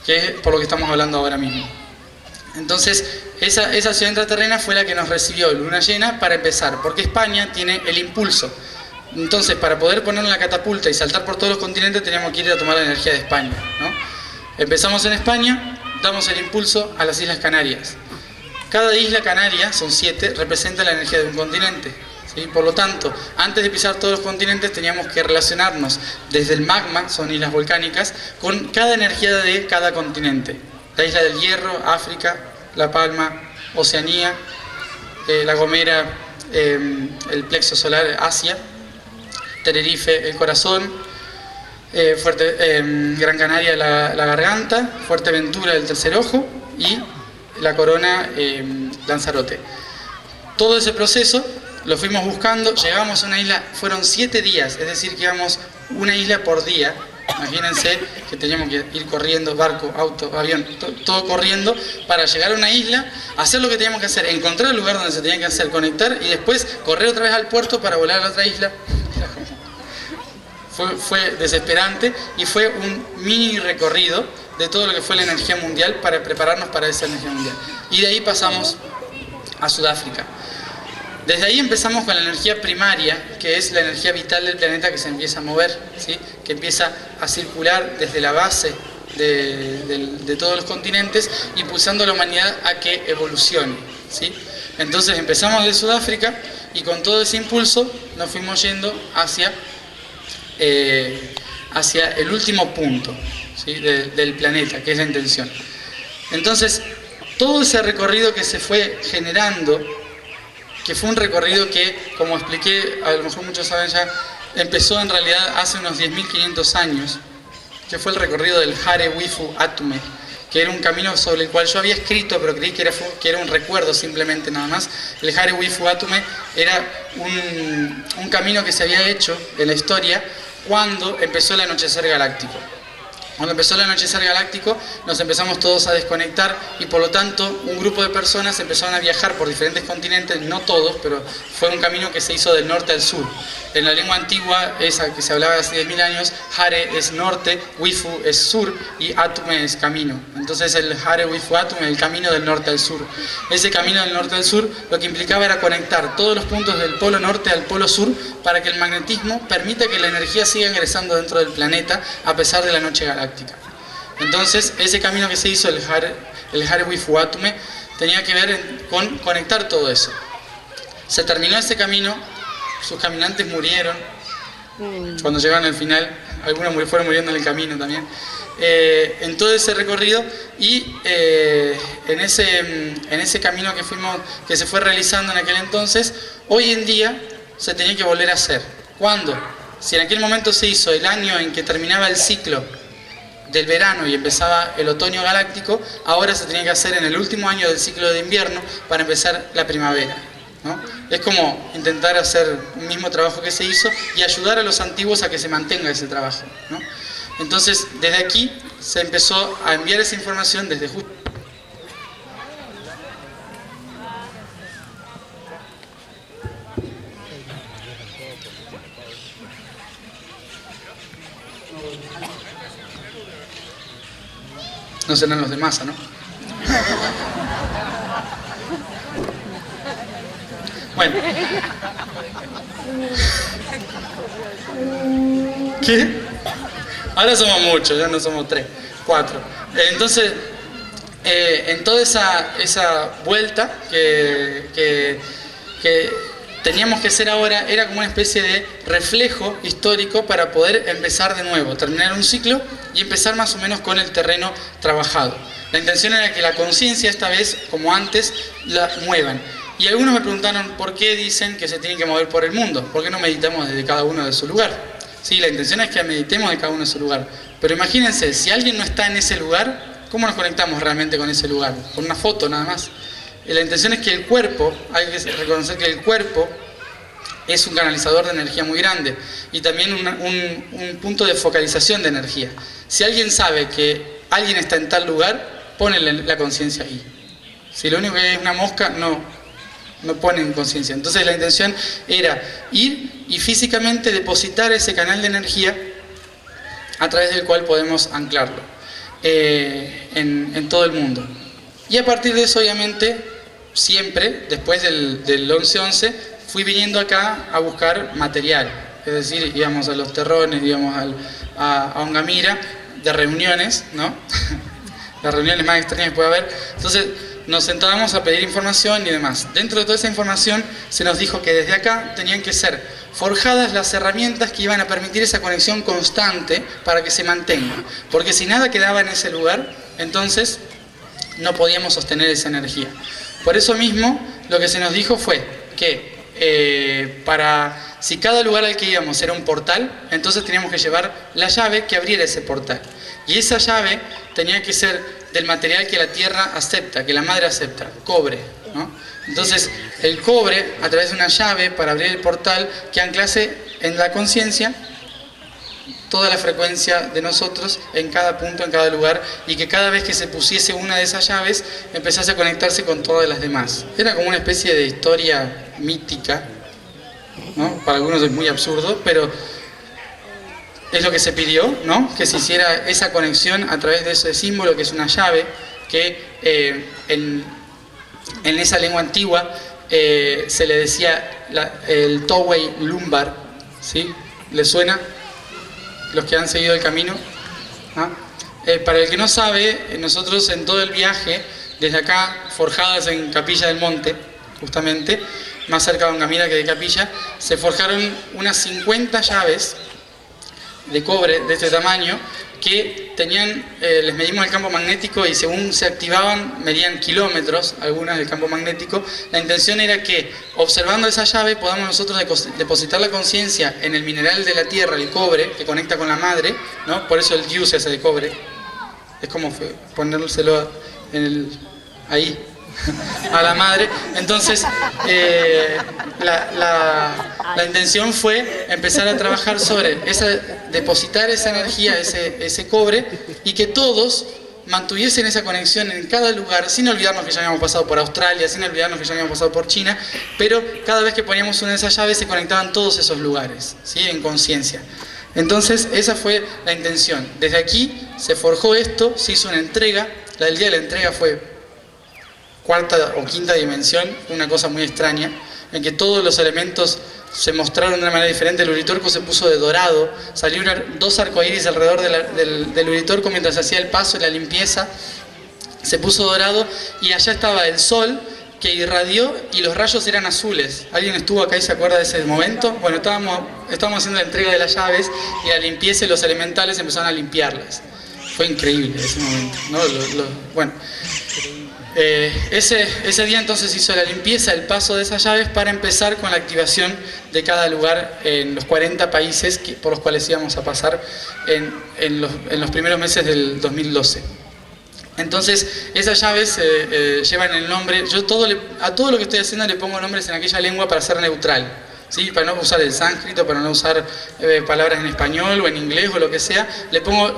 que es por lo que estamos hablando ahora mismo. Entonces, esa ciudad intraterrena fue la que nos recibió luna llena para empezar, porque España tiene el impulso. Entonces, para poder poner la catapulta y saltar por todos los continentes, teníamos que ir a tomar la energía de España, ¿no? Empezamos en España, damos el impulso a las Islas Canarias. Cada isla canaria, son 7, representa la energía de un continente. ¿Sí? Por lo tanto, antes de pisar todos los continentes teníamos que relacionarnos desde el magma, son islas volcánicas, con cada energía de cada continente. La isla del Hierro, África, La Palma, Oceanía, La Gomera, el plexo solar, Asia, Tenerife, el corazón, Gran Canaria, la garganta, Fuerteventura, el tercer ojo y la corona, Lanzarote. Todo ese proceso lo fuimos buscando, llegamos a una isla, fueron 7 días, es decir, que íbamos una isla por día. Imagínense que teníamos que ir corriendo, barco, auto, avión, todo corriendo para llegar a una isla, hacer lo que teníamos que hacer, encontrar el lugar donde se tenía que hacer, conectar y después correr otra vez al puerto para volar a la otra isla. Fue desesperante y fue un mini recorrido de todo lo que fue la energía mundial para prepararnos para esa energía mundial. Y de ahí pasamos a Sudáfrica. Desde ahí empezamos con la energía primaria, que es la energía vital del planeta que se empieza a mover, ¿sí? Que empieza a circular desde la base de todos los continentes, impulsando a la humanidad a que evolucione, ¿sí? Entonces empezamos de Sudáfrica y con todo ese impulso nos fuimos yendo hacia el último punto, ¿sí? del planeta, que es la intención. Entonces, todo ese recorrido que se fue generando, que fue un recorrido que, como expliqué, a lo mejor muchos saben ya, empezó en realidad hace unos 10.500 años, que fue el recorrido del Hare Wifu Atume, que era un camino sobre el cual yo había escrito, pero creí que era un recuerdo simplemente nada más. El Hare Wifu Atume era un camino que se había hecho en la historia cuando empezó el anochecer galáctico. Cuando empezó el anochecer galáctico nos empezamos todos a desconectar y por lo tanto un grupo de personas empezaron a viajar por diferentes continentes, no todos, pero fue un camino que se hizo del norte al sur. En la lengua antigua, esa que se hablaba hace 10.000 años, Hare es norte, Wifu es sur y Atume es camino. Entonces el Hare Wifu Atume, el camino del norte al sur. Ese camino del norte al sur lo que implicaba era conectar todos los puntos del polo norte al polo sur para que el magnetismo permita que la energía siga ingresando dentro del planeta a pesar de la noche galáctica. Entonces ese camino que se hizo, el Hare Wifu Atume, tenía que ver con conectar todo eso. Se terminó ese camino, sus caminantes murieron cuando llegaron al final, algunos fueron muriendo en el camino también, en todo ese recorrido y en ese camino que se fue realizando en aquel entonces, hoy en día se tenía que volver a hacer. ¿Cuándo? Si en aquel momento se hizo el año en que terminaba el ciclo del verano y empezaba el otoño galáctico, ahora se tenía que hacer en el último año del ciclo de invierno para empezar la primavera, ¿no? Es como intentar hacer un mismo trabajo que se hizo y ayudar a los antiguos a que se mantenga ese trabajo, ¿no? Entonces, desde aquí se empezó a enviar esa información desde justo... No serán los de masa, ¿no? Bueno. ¿Qué? Ahora somos muchos, ya no somos 3, 4. Entonces, en toda esa vuelta que teníamos que hacer ahora, era como una especie de reflejo histórico para poder empezar de nuevo, terminar un ciclo y empezar más o menos con el terreno trabajado. La intención era que la conciencia esta vez, como antes, la muevan. Y algunos me preguntaron por qué dicen que se tienen que mover por el mundo, por qué no meditamos desde cada uno de su lugar. Sí, la intención es que meditemos de cada uno de su lugar. Pero imagínense, si alguien no está en ese lugar, ¿cómo nos conectamos realmente con ese lugar? Con una foto nada más. La intención es que el cuerpo, hay que reconocer que el cuerpo es un canalizador de energía muy grande y también un punto de focalización de energía. Si alguien sabe que alguien está en tal lugar, pone la conciencia ahí. Si lo único que es una mosca, no ponen conciencia. Entonces la intención era ir y físicamente depositar ese canal de energía a través del cual podemos anclarlo en todo el mundo. Y a partir de eso, obviamente, siempre, después del 11-11, fui viniendo acá a buscar material. Es decir, íbamos a los terrones, íbamos a Ongamira, de reuniones, ¿no? Las reuniones más extrañas que puede haber. Entonces, nos sentábamos a pedir información y demás. Dentro de toda esa información se nos dijo que desde acá tenían que ser forjadas las herramientas que iban a permitir esa conexión constante para que se mantenga. Porque si nada quedaba en ese lugar, entonces no podíamos sostener esa energía. Por eso mismo, lo que se nos dijo fue que si cada lugar al que íbamos era un portal, entonces teníamos que llevar la llave que abriera ese portal. Y esa llave tenía que ser del material que la tierra acepta, que la madre acepta, cobre, ¿no? Entonces, el cobre, a través de una llave para abrir el portal, que anclase en la conciencia toda la frecuencia de nosotros en cada punto, en cada lugar, y que cada vez que se pusiese una de esas llaves, empezase a conectarse con todas las demás. Era como una especie de historia mítica, ¿no? Para algunos es muy absurdo, pero es lo que se pidió, ¿no? Que se hiciera esa conexión a través de ese símbolo que es una llave, que en esa lengua antigua se le decía el Towei Lumbar, ¿sí? ¿Les suena? Los que han seguido el camino. ¿Ah? Para el que no sabe, nosotros en todo el viaje, desde acá, forjadas en Capilla del Monte, justamente, más cerca de Ongamira que de Capilla, se forjaron unas 50 llaves de cobre de este tamaño que tenían, les medimos el campo magnético y según se activaban, medían kilómetros, algunas del campo magnético. La intención era que, observando esa llave, podamos nosotros depositar la conciencia en el mineral de la tierra, el cobre, que conecta con la madre, ¿no? Por eso el diu se hace de cobre. Es como ponérselo ahí, a la madre. Entonces, la intención fue empezar a trabajar sobre depositar esa energía, ese cobre, y que todos mantuviesen esa conexión en cada lugar, sin olvidarnos que ya habíamos pasado por Australia, sin olvidarnos que ya habíamos pasado por China, pero cada vez que poníamos una de esas llaves se conectaban todos esos lugares, ¿sí? En conciencia. Entonces, esa fue la intención. Desde aquí se forjó esto, se hizo una entrega. El día de la entrega fue cuarta o quinta dimensión, una cosa muy extraña, en que todos los elementos se mostraron de una manera diferente. El Uritorco se puso de dorado, salieron 2 arcoíris alrededor del Uritorco mientras se hacía el paso y la limpieza, se puso dorado, y allá estaba el sol que irradió y los rayos eran azules. ¿Alguien estuvo acá y se acuerda de ese momento? Bueno, estábamos haciendo la entrega de las llaves y la limpieza, y los elementales empezaron a limpiarlas. Fue increíble ese momento, ¿no? Bueno, ese día entonces hizo la limpieza, el paso de esas llaves para empezar con la activación de cada lugar en los 40 países por los cuales íbamos a pasar en los primeros meses del 2012. Entonces, esas llaves llevan el nombre. Yo a todo lo que estoy haciendo le pongo nombres en aquella lengua para ser neutral, ¿sí? Para no usar el sánscrito, para no usar palabras en español o en inglés o lo que sea. Le pongo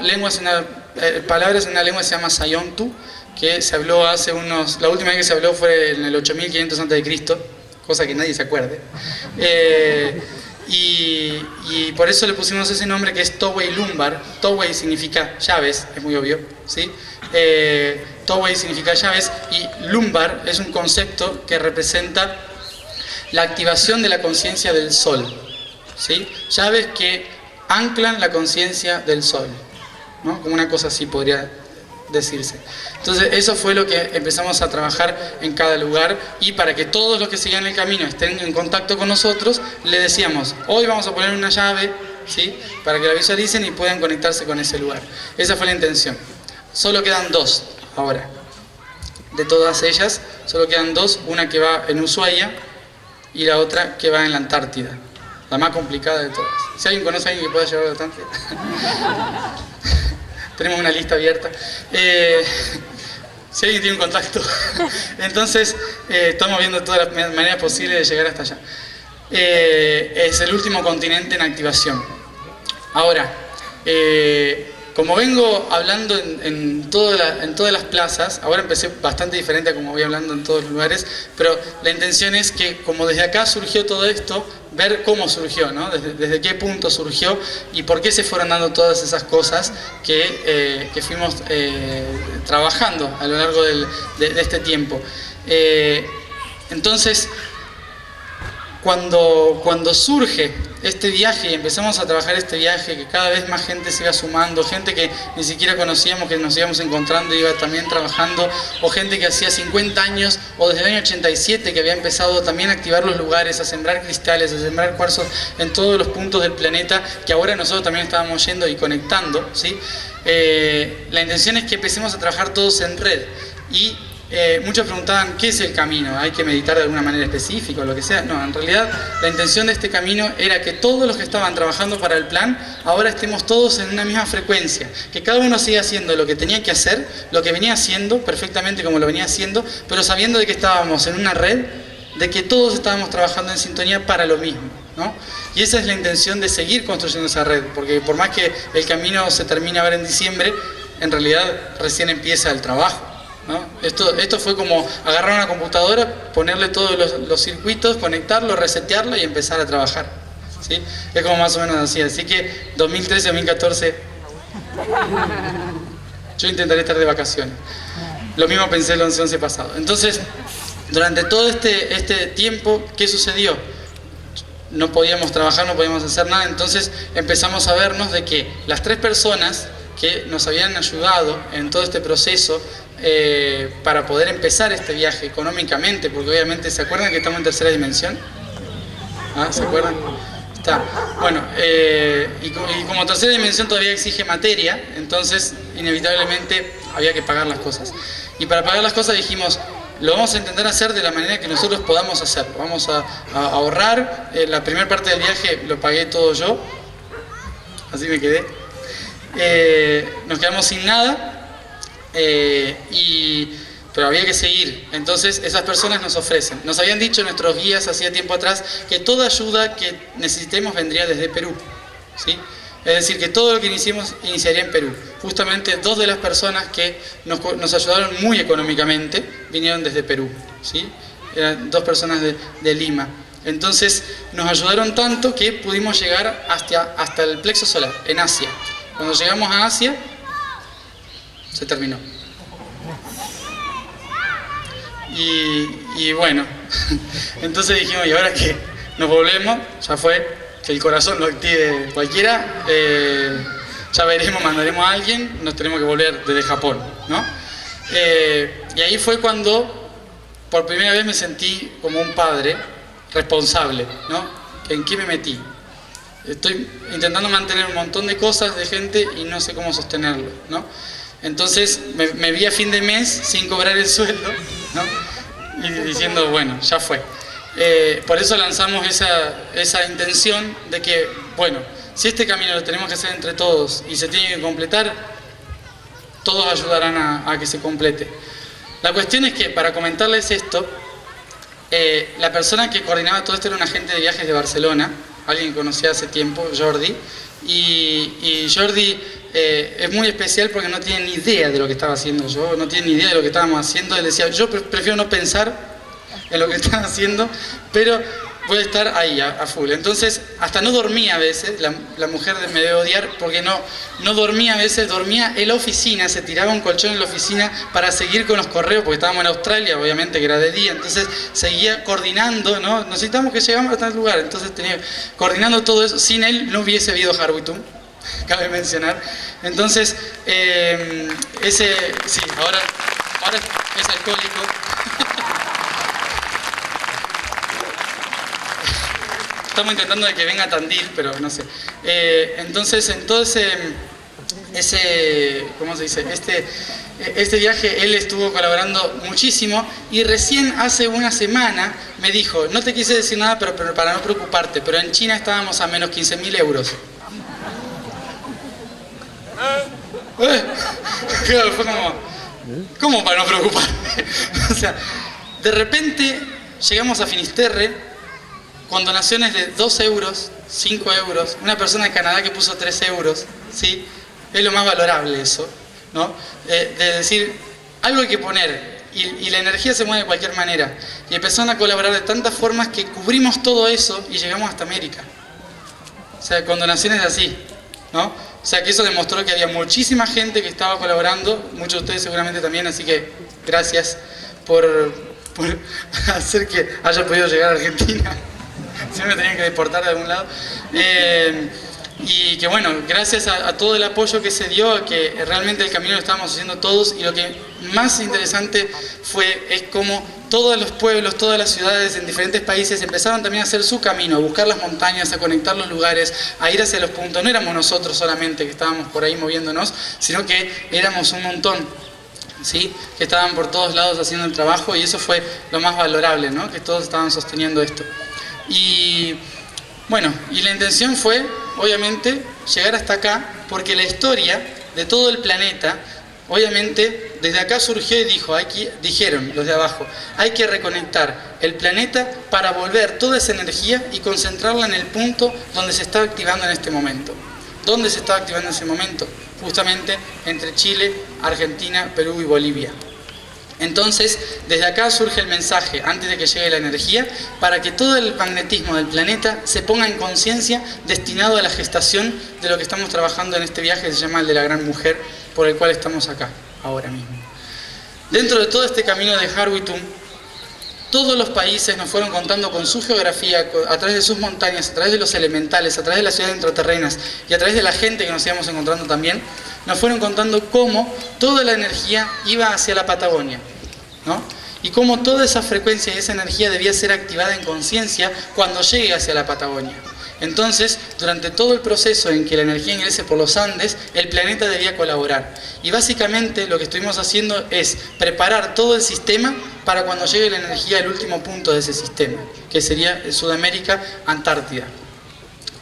palabras en una lengua que se llama Sayontu, que se habló la última vez que se habló fue en el 8500 a.C., cosa que nadie se acuerde. Y por eso le pusimos ese nombre, que es Towei Lumbar. Towei significa llaves, es muy obvio, ¿sí? Towei significa llaves, y Lumbar es un concepto que representa la activación de la conciencia del sol, ¿sí? Llaves que anclan la conciencia del sol, ¿no? Como una cosa así podría decirse. Entonces, eso fue lo que empezamos a trabajar en cada lugar, y para que todos los que sigan el camino estén en contacto con nosotros, le decíamos: hoy vamos a poner una llave, ¿sí? Para que la visualicen y puedan conectarse con ese lugar. Esa fue la intención. Solo quedan 2 ahora. De todas ellas, solo quedan 2, una que va en Ushuaia y la otra que va en la Antártida, la más complicada de todas. Si alguien conoce a alguien que pueda llevar a la Antártida, tenemos una lista abierta. Si alguien tiene un contacto. Entonces, estamos viendo todas las maneras posibles de llegar hasta allá. Es el último continente en activación. Ahora, como vengo hablando en todas las plazas, ahora empecé bastante diferente a como voy hablando en todos los lugares, pero la intención es que, como desde acá surgió todo esto, ver cómo surgió, ¿no? Desde qué punto surgió y por qué se fueron dando todas esas cosas que fuimos trabajando a lo largo de este tiempo. Entonces, Cuando surge este viaje y empezamos a trabajar este viaje, que cada vez más gente se iba sumando, gente que ni siquiera conocíamos, que nos íbamos encontrando y iba también trabajando, o gente que hacía 50 años o desde el año 87 que había empezado también a activar los lugares, a sembrar cristales, a sembrar cuarzos en todos los puntos del planeta, que ahora nosotros también estábamos yendo y conectando, ¿sí? La intención es que empecemos a trabajar todos en red. Y muchos preguntaban, ¿qué es el camino? ¿Hay que meditar de alguna manera específica o lo que sea? No, en realidad la intención de este camino era que todos los que estaban trabajando para el plan, ahora estemos todos en una misma frecuencia, que cada uno siga haciendo lo que tenía que hacer, lo que venía haciendo, perfectamente como lo venía haciendo, pero sabiendo de que estábamos en una red, de que todos estábamos trabajando en sintonía para lo mismo, ¿no? Y esa es la intención de seguir construyendo esa red, porque por más que el camino se termine ahora en diciembre, en realidad recién empieza el trabajo, ¿no? Esto fue como agarrar una computadora, ponerle todos los circuitos, conectarlo, resetearlo y empezar a trabajar, ¿sí? Es como más o menos así. Así que 2013, 2014, yo intentaré estar de vacaciones. Lo mismo pensé el 11-11 pasado. Entonces, durante todo este tiempo, ¿qué sucedió? No podíamos trabajar, no podíamos hacer nada, entonces empezamos a vernos de que las 3 personas que nos habían ayudado en todo este proceso para poder empezar este viaje económicamente, porque obviamente, ¿se acuerdan que estamos en tercera dimensión? ¿Ah? ¿Se acuerdan? Está. Bueno, y como tercera dimensión todavía exige materia, entonces inevitablemente había que pagar las cosas. Y para pagar las cosas dijimos, lo vamos a intentar hacer de la manera que nosotros podamos hacerlo. Vamos a ahorrar. La primera parte del viaje lo pagué todo yo, así me quedé. Nos quedamos sin nada, pero había que seguir. Entonces esas personas nos ofrecen. Nos habían dicho nuestros guías hacía tiempo atrás que toda ayuda que necesitemos vendría desde Perú, ¿sí? Es decir, que todo lo que iniciaría en Perú. Justamente 2 de las personas que nos ayudaron muy económicamente vinieron desde Perú, ¿sí? Eran 2 personas de Lima. Entonces nos ayudaron tanto que pudimos llegar hasta el plexo solar, en Asia. Cuando llegamos a Asia, se terminó. Y bueno, entonces dijimos, ¿y ahora qué? Nos volvemos, ya fue, que el corazón lo active cualquiera, ya veremos, mandaremos a alguien, nos tenemos que volver desde Japón, ¿no? Y ahí fue cuando por primera vez me sentí como un padre responsable, ¿no? ¿En qué me metí? Estoy intentando mantener un montón de cosas de gente y no sé cómo sostenerlo, ¿no? Entonces me vi a fin de mes sin cobrar el sueldo, ¿no? Y diciendo, bueno, ya fue. Por eso lanzamos esa intención de que, bueno, si este camino lo tenemos que hacer entre todos y se tiene que completar, todos ayudarán a que se complete. La cuestión es que, para comentarles esto, la persona que coordinaba todo esto era un agente de viajes de Barcelona, alguien que conocía hace tiempo, Jordi, y Jordi es muy especial porque no tiene ni idea de lo que estaba haciendo yo, no tiene ni idea de lo que estábamos haciendo. Él decía, yo prefiero no pensar en lo que están haciendo, pero voy a estar ahí a full. Entonces, hasta no dormía a veces, la mujer me debe odiar porque no dormía a veces, dormía en la oficina, se tiraba un colchón en la oficina para seguir con los correos, porque estábamos en Australia, obviamente que era de día, entonces seguía coordinando, ¿no? Necesitamos que llegamos a tal lugar, entonces tenía coordinando todo eso. Sin él no hubiese habido Harwitum, cabe mencionar. Entonces, sí, ahora es alcohólico. Estamos intentando de que venga a Tandil, pero no sé. Entonces, en todo ¿cómo se dice? Este viaje él estuvo colaborando muchísimo y recién hace una semana me dijo, no te quise decir nada pero para no preocuparte, pero en China estábamos a menos 15.000 euros. Claro, fue como, ¿cómo para no preocuparme? O sea, de repente llegamos a Finisterre con donaciones de 2 euros, 5 euros, una persona de Canadá que puso 3 euros, ¿sí? Es lo más valorable eso, ¿no? De decir, algo hay que poner, y la energía se mueve de cualquier manera. Y empezaron a colaborar de tantas formas que cubrimos todo eso y llegamos hasta América. O sea, con donaciones así, ¿no? O sea, que eso demostró que había muchísima gente que estaba colaborando, muchos de ustedes seguramente también, así que gracias por hacer que haya podido llegar a Argentina. siempre me tenían que deportar de algún lado. Y que bueno, gracias a todo el apoyo que se dio, que realmente el camino lo estábamos haciendo todos, y lo que más interesante es cómo todos los pueblos, todas las ciudades en diferentes países empezaron también a hacer su camino, a buscar las montañas, a conectar los lugares, a ir hacia los puntos. No éramos nosotros solamente que estábamos por ahí moviéndonos, sino que éramos un montón, ¿sí? Que estaban por todos lados haciendo el trabajo, y eso fue lo más valorable, ¿no? Que todos estaban sosteniendo esto. Y bueno, y la intención fue, obviamente, llegar hasta acá, porque la historia de todo el planeta, obviamente, desde acá surgió y dijeron los de abajo, hay que reconectar el planeta para volver toda esa energía y concentrarla en el punto donde se está activando en este momento. ¿Dónde se está activando en ese momento? Justamente entre Chile, Argentina, Perú y Bolivia. Entonces, desde acá surge el mensaje, antes de que llegue la energía, para que todo el magnetismo del planeta se ponga en conciencia destinado a la gestación de lo que estamos trabajando en este viaje que se llama el de la Gran Mujer, por el cual estamos acá, ahora mismo. Dentro de todo este camino de Harwitum, todos los países nos fueron contando con su geografía, a través de sus montañas, a través de los elementales, a través de las ciudades intraterrenas y a través de la gente que nos íbamos encontrando también, nos fueron contando cómo toda la energía iba hacia la Patagonia, ¿no? Y cómo toda esa frecuencia y esa energía debía ser activada en conciencia cuando llegue hacia la Patagonia. Entonces, durante todo el proceso en que la energía ingrese por los Andes, el planeta debía colaborar. Y básicamente lo que estuvimos haciendo es preparar todo el sistema para cuando llegue la energía al último punto de ese sistema, que sería Sudamérica, Antártida.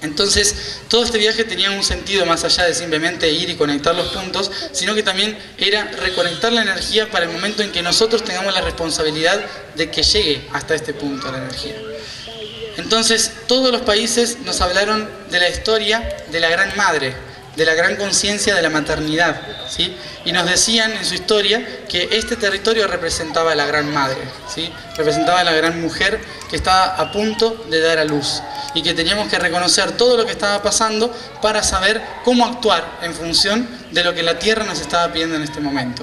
Entonces, todo este viaje tenía un sentido más allá de simplemente ir y conectar los puntos, sino que también era reconectar la energía para el momento en que nosotros tengamos la responsabilidad de que llegue hasta este punto la energía. Entonces, todos los países nos hablaron de la historia de la Gran Madre, de la gran conciencia de la maternidad, ¿sí? Y nos decían en su historia que este territorio representaba a la Gran Madre, ¿sí? Representaba a la Gran Mujer que estaba a punto de dar a luz, y que teníamos que reconocer todo lo que estaba pasando para saber cómo actuar en función de lo que la Tierra nos estaba pidiendo en este momento.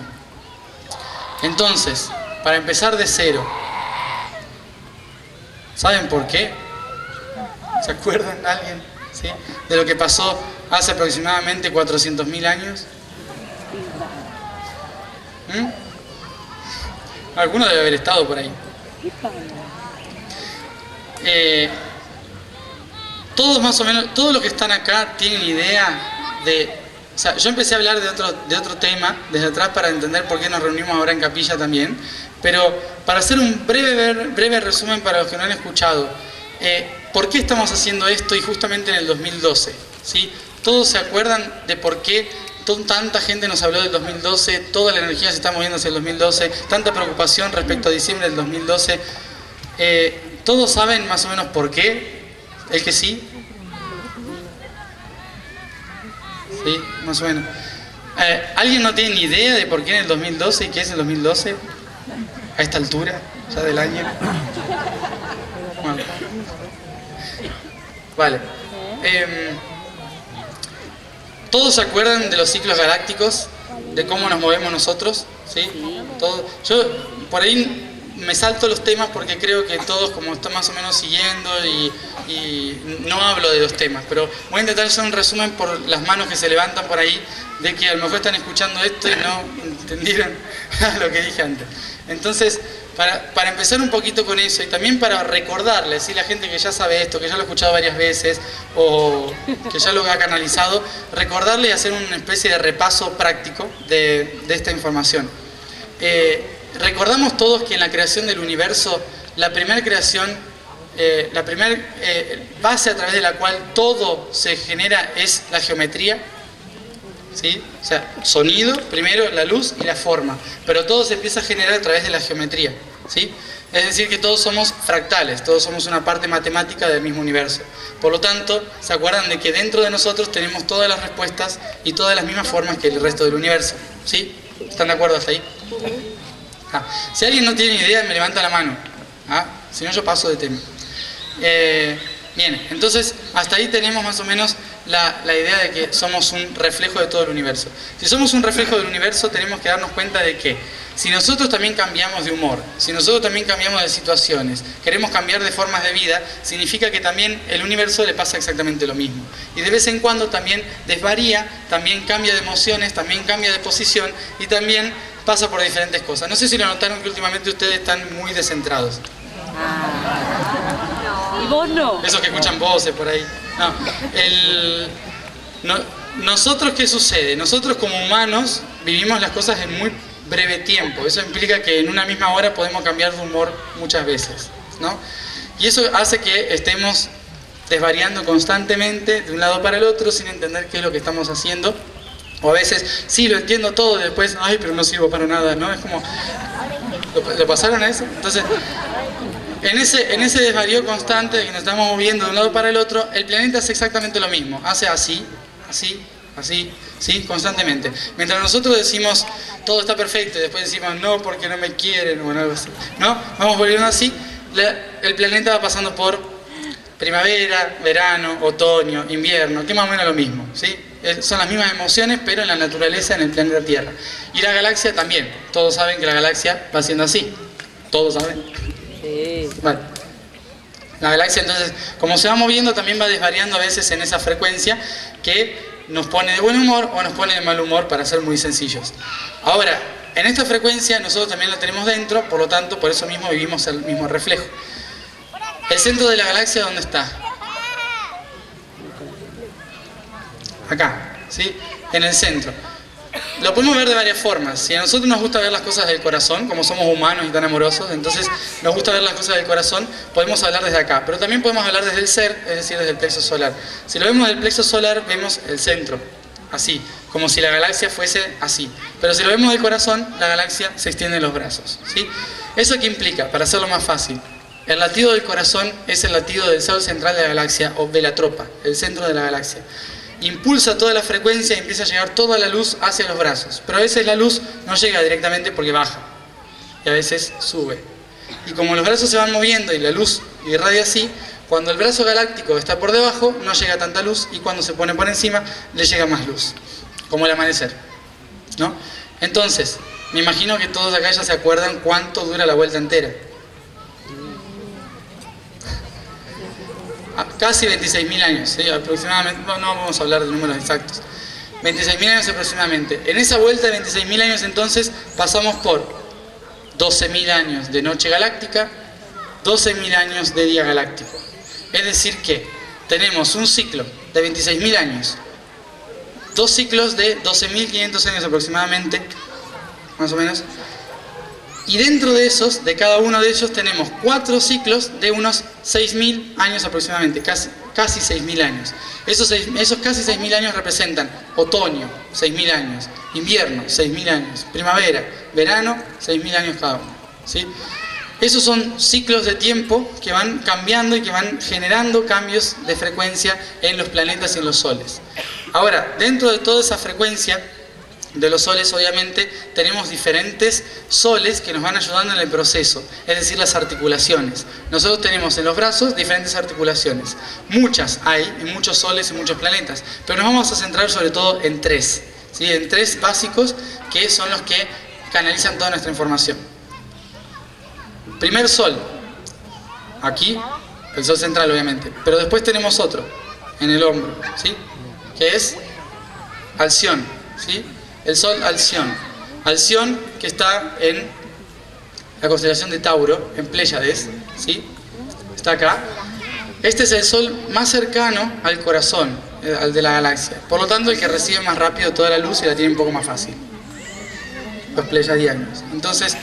Entonces, para empezar de cero, ¿saben por qué? ¿Se acuerdan alguien? ¿Sí? De lo que pasó hace aproximadamente 400.000 años. Alguno debe haber estado por ahí. Todos más o menos, todos los que están acá tienen idea de... O sea, yo empecé a hablar de otro tema desde atrás para entender por qué nos reunimos ahora en capilla también, pero para hacer un breve resumen para los que no han escuchado, ¿por qué estamos haciendo esto? Y justamente en el 2012, ¿sí? ¿Todos se acuerdan de por qué tanta gente nos habló del 2012? Toda la energía se está moviendo hacia el 2012, tanta preocupación respecto a diciembre del 2012. ¿Todos saben más o menos por qué? ¿El que sí? Sí, más o menos. ¿Alguien no tiene ni idea de por qué en el 2012 y qué es el 2012? A esta altura, ya del año. Bueno. Vale. ¿Todos se acuerdan de los ciclos galácticos? ¿De cómo nos movemos nosotros? ¿Sí? Yo por ahí me salto los temas porque creo que todos como están más o menos siguiendo y no hablo de los temas, pero voy a intentar hacer un resumen por las manos que se levantan por ahí, de que a lo mejor están escuchando esto y no entendieron lo que dije antes. Entonces, para empezar un poquito con eso y también para recordarles, ¿sí? La gente que ya sabe esto, que ya lo ha escuchado varias veces o que ya lo ha canalizado, recordarle y hacer una especie de repaso práctico de esta información. Recordamos todos que en la creación del universo, la primera creación, la primera base a través de la cual todo se genera es la geometría, ¿sí? O sea, sonido, primero la luz y la forma, pero todo se empieza a generar a través de la geometría, ¿sí? Es decir, que todos somos fractales, todos somos una parte matemática del mismo universo. Por lo tanto, ¿se acuerdan de que dentro de nosotros tenemos todas las respuestas y todas las mismas formas que el resto del universo? ¿Sí? ¿Están de acuerdo hasta ahí? Si alguien no tiene idea, me levanta la mano. Si no, yo paso de tema. Bien, entonces hasta ahí tenemos más o menos la idea de que somos un reflejo de todo el universo. Si somos un reflejo del universo, tenemos que darnos cuenta de que Si nosotros también cambiamos de humor, si nosotros también cambiamos de situaciones, queremos cambiar de formas de vida, significa que también el universo le pasa exactamente lo mismo. Y de vez en cuando también desvaría, también cambia de emociones, también cambia de posición y también pasa por diferentes cosas. No sé si lo notaron que últimamente ustedes están muy descentrados. ¿Y vos no? Esos que escuchan voces por ahí. Nosotros, ¿qué sucede? Nosotros como humanos vivimos las cosas en muy breve tiempo. Eso implica que en una misma hora podemos cambiar de humor muchas veces, ¿no? Y eso hace que estemos desvariando constantemente de un lado para el otro sin entender qué es lo que estamos haciendo. O a veces, sí, lo entiendo todo y después, ay, pero no sirvo para nada, ¿no? Es como, ¿lo pasaron a eso? Entonces, en ese desvarío constante de que nos estamos moviendo de un lado para el otro, el planeta hace exactamente lo mismo. Hace así, así, así, ¿sí? Constantemente. Mientras nosotros decimos, todo está perfecto, y después decimos, no, porque no me quieren, o algo así, ¿no? Vamos volviendo así, el planeta va pasando por primavera, verano, otoño, invierno, que es más o menos lo mismo, ¿sí? Son las mismas emociones, pero en la naturaleza, en el planeta Tierra. Y la galaxia también. Todos saben que la galaxia va siendo así. ¿Todos saben? Sí. Vale. La galaxia, entonces, como se va moviendo, también va desvariando a veces en esa frecuencia que nos pone de buen humor o nos pone de mal humor, para ser muy sencillos. Ahora, en esta frecuencia nosotros también la tenemos dentro, por lo tanto, por eso mismo vivimos el mismo reflejo. ¿El centro de la galaxia dónde está? Acá, ¿sí? En el centro. Lo podemos ver de varias formas. Si a nosotros nos gusta ver las cosas del corazón, como somos humanos y tan amorosos, entonces nos gusta ver las cosas del corazón, podemos hablar desde acá. Pero también podemos hablar desde el ser, es decir, desde el plexo solar. Si lo vemos del plexo solar, vemos el centro, así, como si la galaxia fuese así. Pero si lo vemos del corazón, la galaxia se extiende en los brazos, ¿sí? ¿Eso qué implica? Para hacerlo más fácil. El latido del corazón es el latido del sol central de la galaxia, o de la tropa, el centro de la galaxia. Impulsa toda la frecuencia y empieza a llegar toda la luz hacia los brazos. Pero a veces la luz no llega directamente porque baja, y a veces sube. Y como los brazos se van moviendo y la luz irradia así, cuando el brazo galáctico está por debajo, no llega tanta luz, y cuando se pone por encima, le llega más luz. Como el amanecer, ¿no? Entonces, me imagino que todos acá ya se acuerdan cuánto dura la vuelta entera. Casi 26.000 años, ¿sí? Aproximadamente, no vamos a hablar de números exactos. 26.000 años aproximadamente. En esa vuelta de 26.000 años entonces pasamos por 12.000 años de noche galáctica, 12.000 años de día galáctico. Es decir que tenemos un ciclo de 26.000 años, dos ciclos de 12.500 años aproximadamente, más o menos. Y dentro de esos, de cada uno de ellos, tenemos 4 ciclos de unos 6.000 años aproximadamente, casi 6.000 años. Esos casi 6.000 años representan otoño, 6.000 años, invierno, 6.000 años, primavera, verano, 6.000 años cada uno, ¿sí? Esos son ciclos de tiempo que van cambiando y que van generando cambios de frecuencia en los planetas y en los soles. Ahora, dentro de toda esa frecuencia de los soles, obviamente, tenemos diferentes soles que nos van ayudando en el proceso, es decir, las articulaciones. Nosotros tenemos en los brazos diferentes articulaciones. Muchas hay, en muchos soles y muchos planetas, pero nos vamos a centrar sobre todo en 3, ¿sí? En 3 básicos que son los que canalizan toda nuestra información. Primer sol, aquí, el sol central obviamente, pero después tenemos otro, en el hombro, ¿sí? Que es Alción, ¿sí? El sol Alción. Alción, que está en la constelación de Tauro, en Pléyades, ¿sí? Está acá. Este es el sol más cercano al corazón, al de la galaxia. Por lo tanto, el que recibe más rápido toda la luz y la tiene un poco más fácil. Los pleyadianos. Entonces,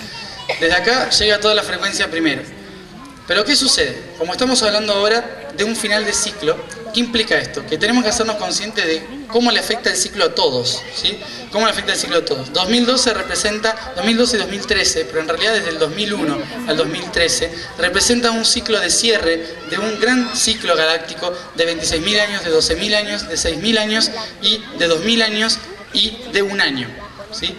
desde acá llega toda la frecuencia primero. Pero ¿qué sucede? Como estamos hablando ahora de un final de ciclo, ¿qué implica esto? Que tenemos que hacernos conscientes de cómo le afecta el ciclo a todos, ¿sí? ¿Cómo le afecta el ciclo a todos? 2012 representa, 2012 y 2013, pero en realidad desde el 2001 al 2013, representa un ciclo de cierre de un gran ciclo galáctico de 26.000 años, de 12.000 años, de 6.000 años y de 2.000 años y de un año, ¿sí?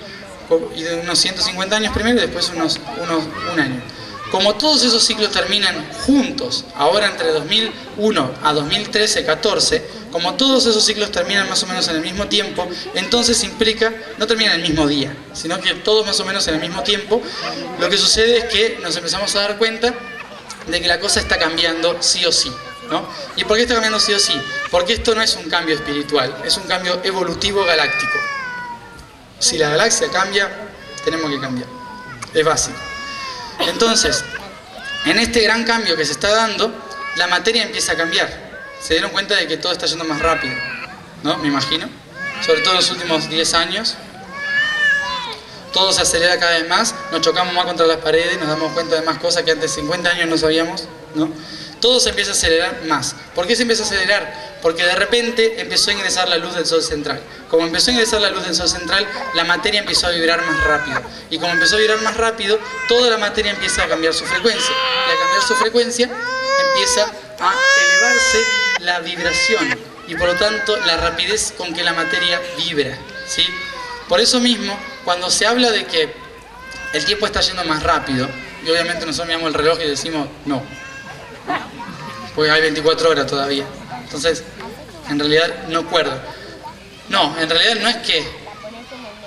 Y de unos 150 años primero y después un año. Como todos esos ciclos terminan juntos, ahora entre 2001 a 2013-14, como todos esos ciclos terminan más o menos en el mismo tiempo, entonces implica, no terminan el mismo día, sino que todos más o menos en el mismo tiempo, lo que sucede es que nos empezamos a dar cuenta de que la cosa está cambiando sí o sí, ¿no? ¿Y por qué está cambiando sí o sí? Porque esto no es un cambio espiritual, es un cambio evolutivo galáctico. Si la galaxia cambia, tenemos que cambiar. Es básico. Entonces, en este gran cambio que se está dando, la materia empieza a cambiar. Se dieron cuenta de que todo está yendo más rápido, ¿no? Me imagino. Sobre todo en los últimos 10 años. Todo se acelera cada vez más, nos chocamos más contra las paredes, nos damos cuenta de más cosas que antes 50 años no sabíamos, ¿no? Todo se empieza a acelerar más. ¿Por qué se empieza a acelerar? Porque de repente empezó a ingresar la luz del Sol central. Como empezó a ingresar la luz del Sol central, la materia empezó a vibrar más rápido. Y como empezó a vibrar más rápido, toda la materia empieza a cambiar su frecuencia. Y al cambiar su frecuencia, empieza a elevarse la vibración. Y por lo tanto, la rapidez con que la materia vibra, ¿sí? Por eso mismo, cuando se habla de que el tiempo está yendo más rápido, y obviamente nosotros miramos el reloj y decimos, no, porque hay 24 horas todavía. Entonces, en realidad no acuerdo. No, en realidad no es que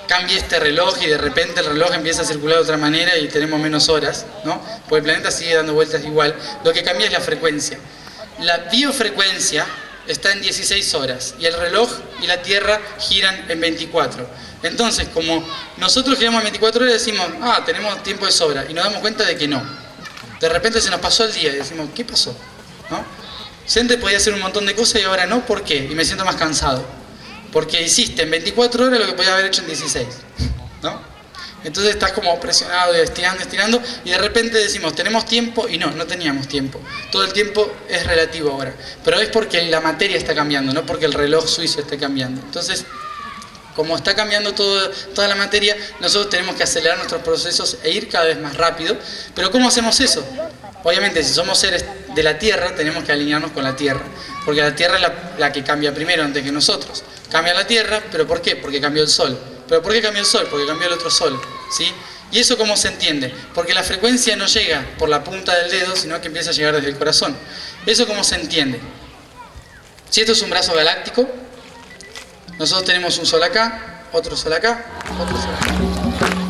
cambie este reloj y de repente el reloj empieza a circular de otra manera y tenemos menos horas, ¿no? Porque el planeta sigue dando vueltas igual. Lo que cambia es la frecuencia. La biofrecuencia está en 16 horas y el reloj y la Tierra giran en 24. Entonces, como nosotros giramos en 24 horas, decimos, tenemos tiempo de sobra, y nos damos cuenta de que no. De repente se nos pasó el día y decimos, ¿qué pasó? ¿No? Si antes podía hacer un montón de cosas y ahora no, ¿por qué? Y me siento más cansado. Porque hiciste en 24 horas lo que podías haber hecho en 16, ¿no? Entonces estás como presionado, estirando, y de repente decimos, tenemos tiempo, y no teníamos tiempo. Todo el tiempo es relativo ahora. Pero es porque la materia está cambiando, no porque el reloj suizo esté cambiando. Entonces, como está cambiando toda la materia, nosotros tenemos que acelerar nuestros procesos e ir cada vez más rápido. Pero ¿cómo hacemos eso? Obviamente, si somos seres de la Tierra, tenemos que alinearnos con la Tierra. Porque la Tierra es la que cambia primero antes que nosotros. Cambia la Tierra, ¿pero por qué? Porque cambió el Sol. ¿Pero por qué cambió el Sol? Porque cambió el otro Sol, ¿sí? ¿Y eso cómo se entiende? Porque la frecuencia no llega por la punta del dedo, sino que empieza a llegar desde el corazón. ¿Eso cómo se entiende? Si esto es un brazo galáctico, nosotros tenemos un sol acá, otro sol acá, otro sol acá.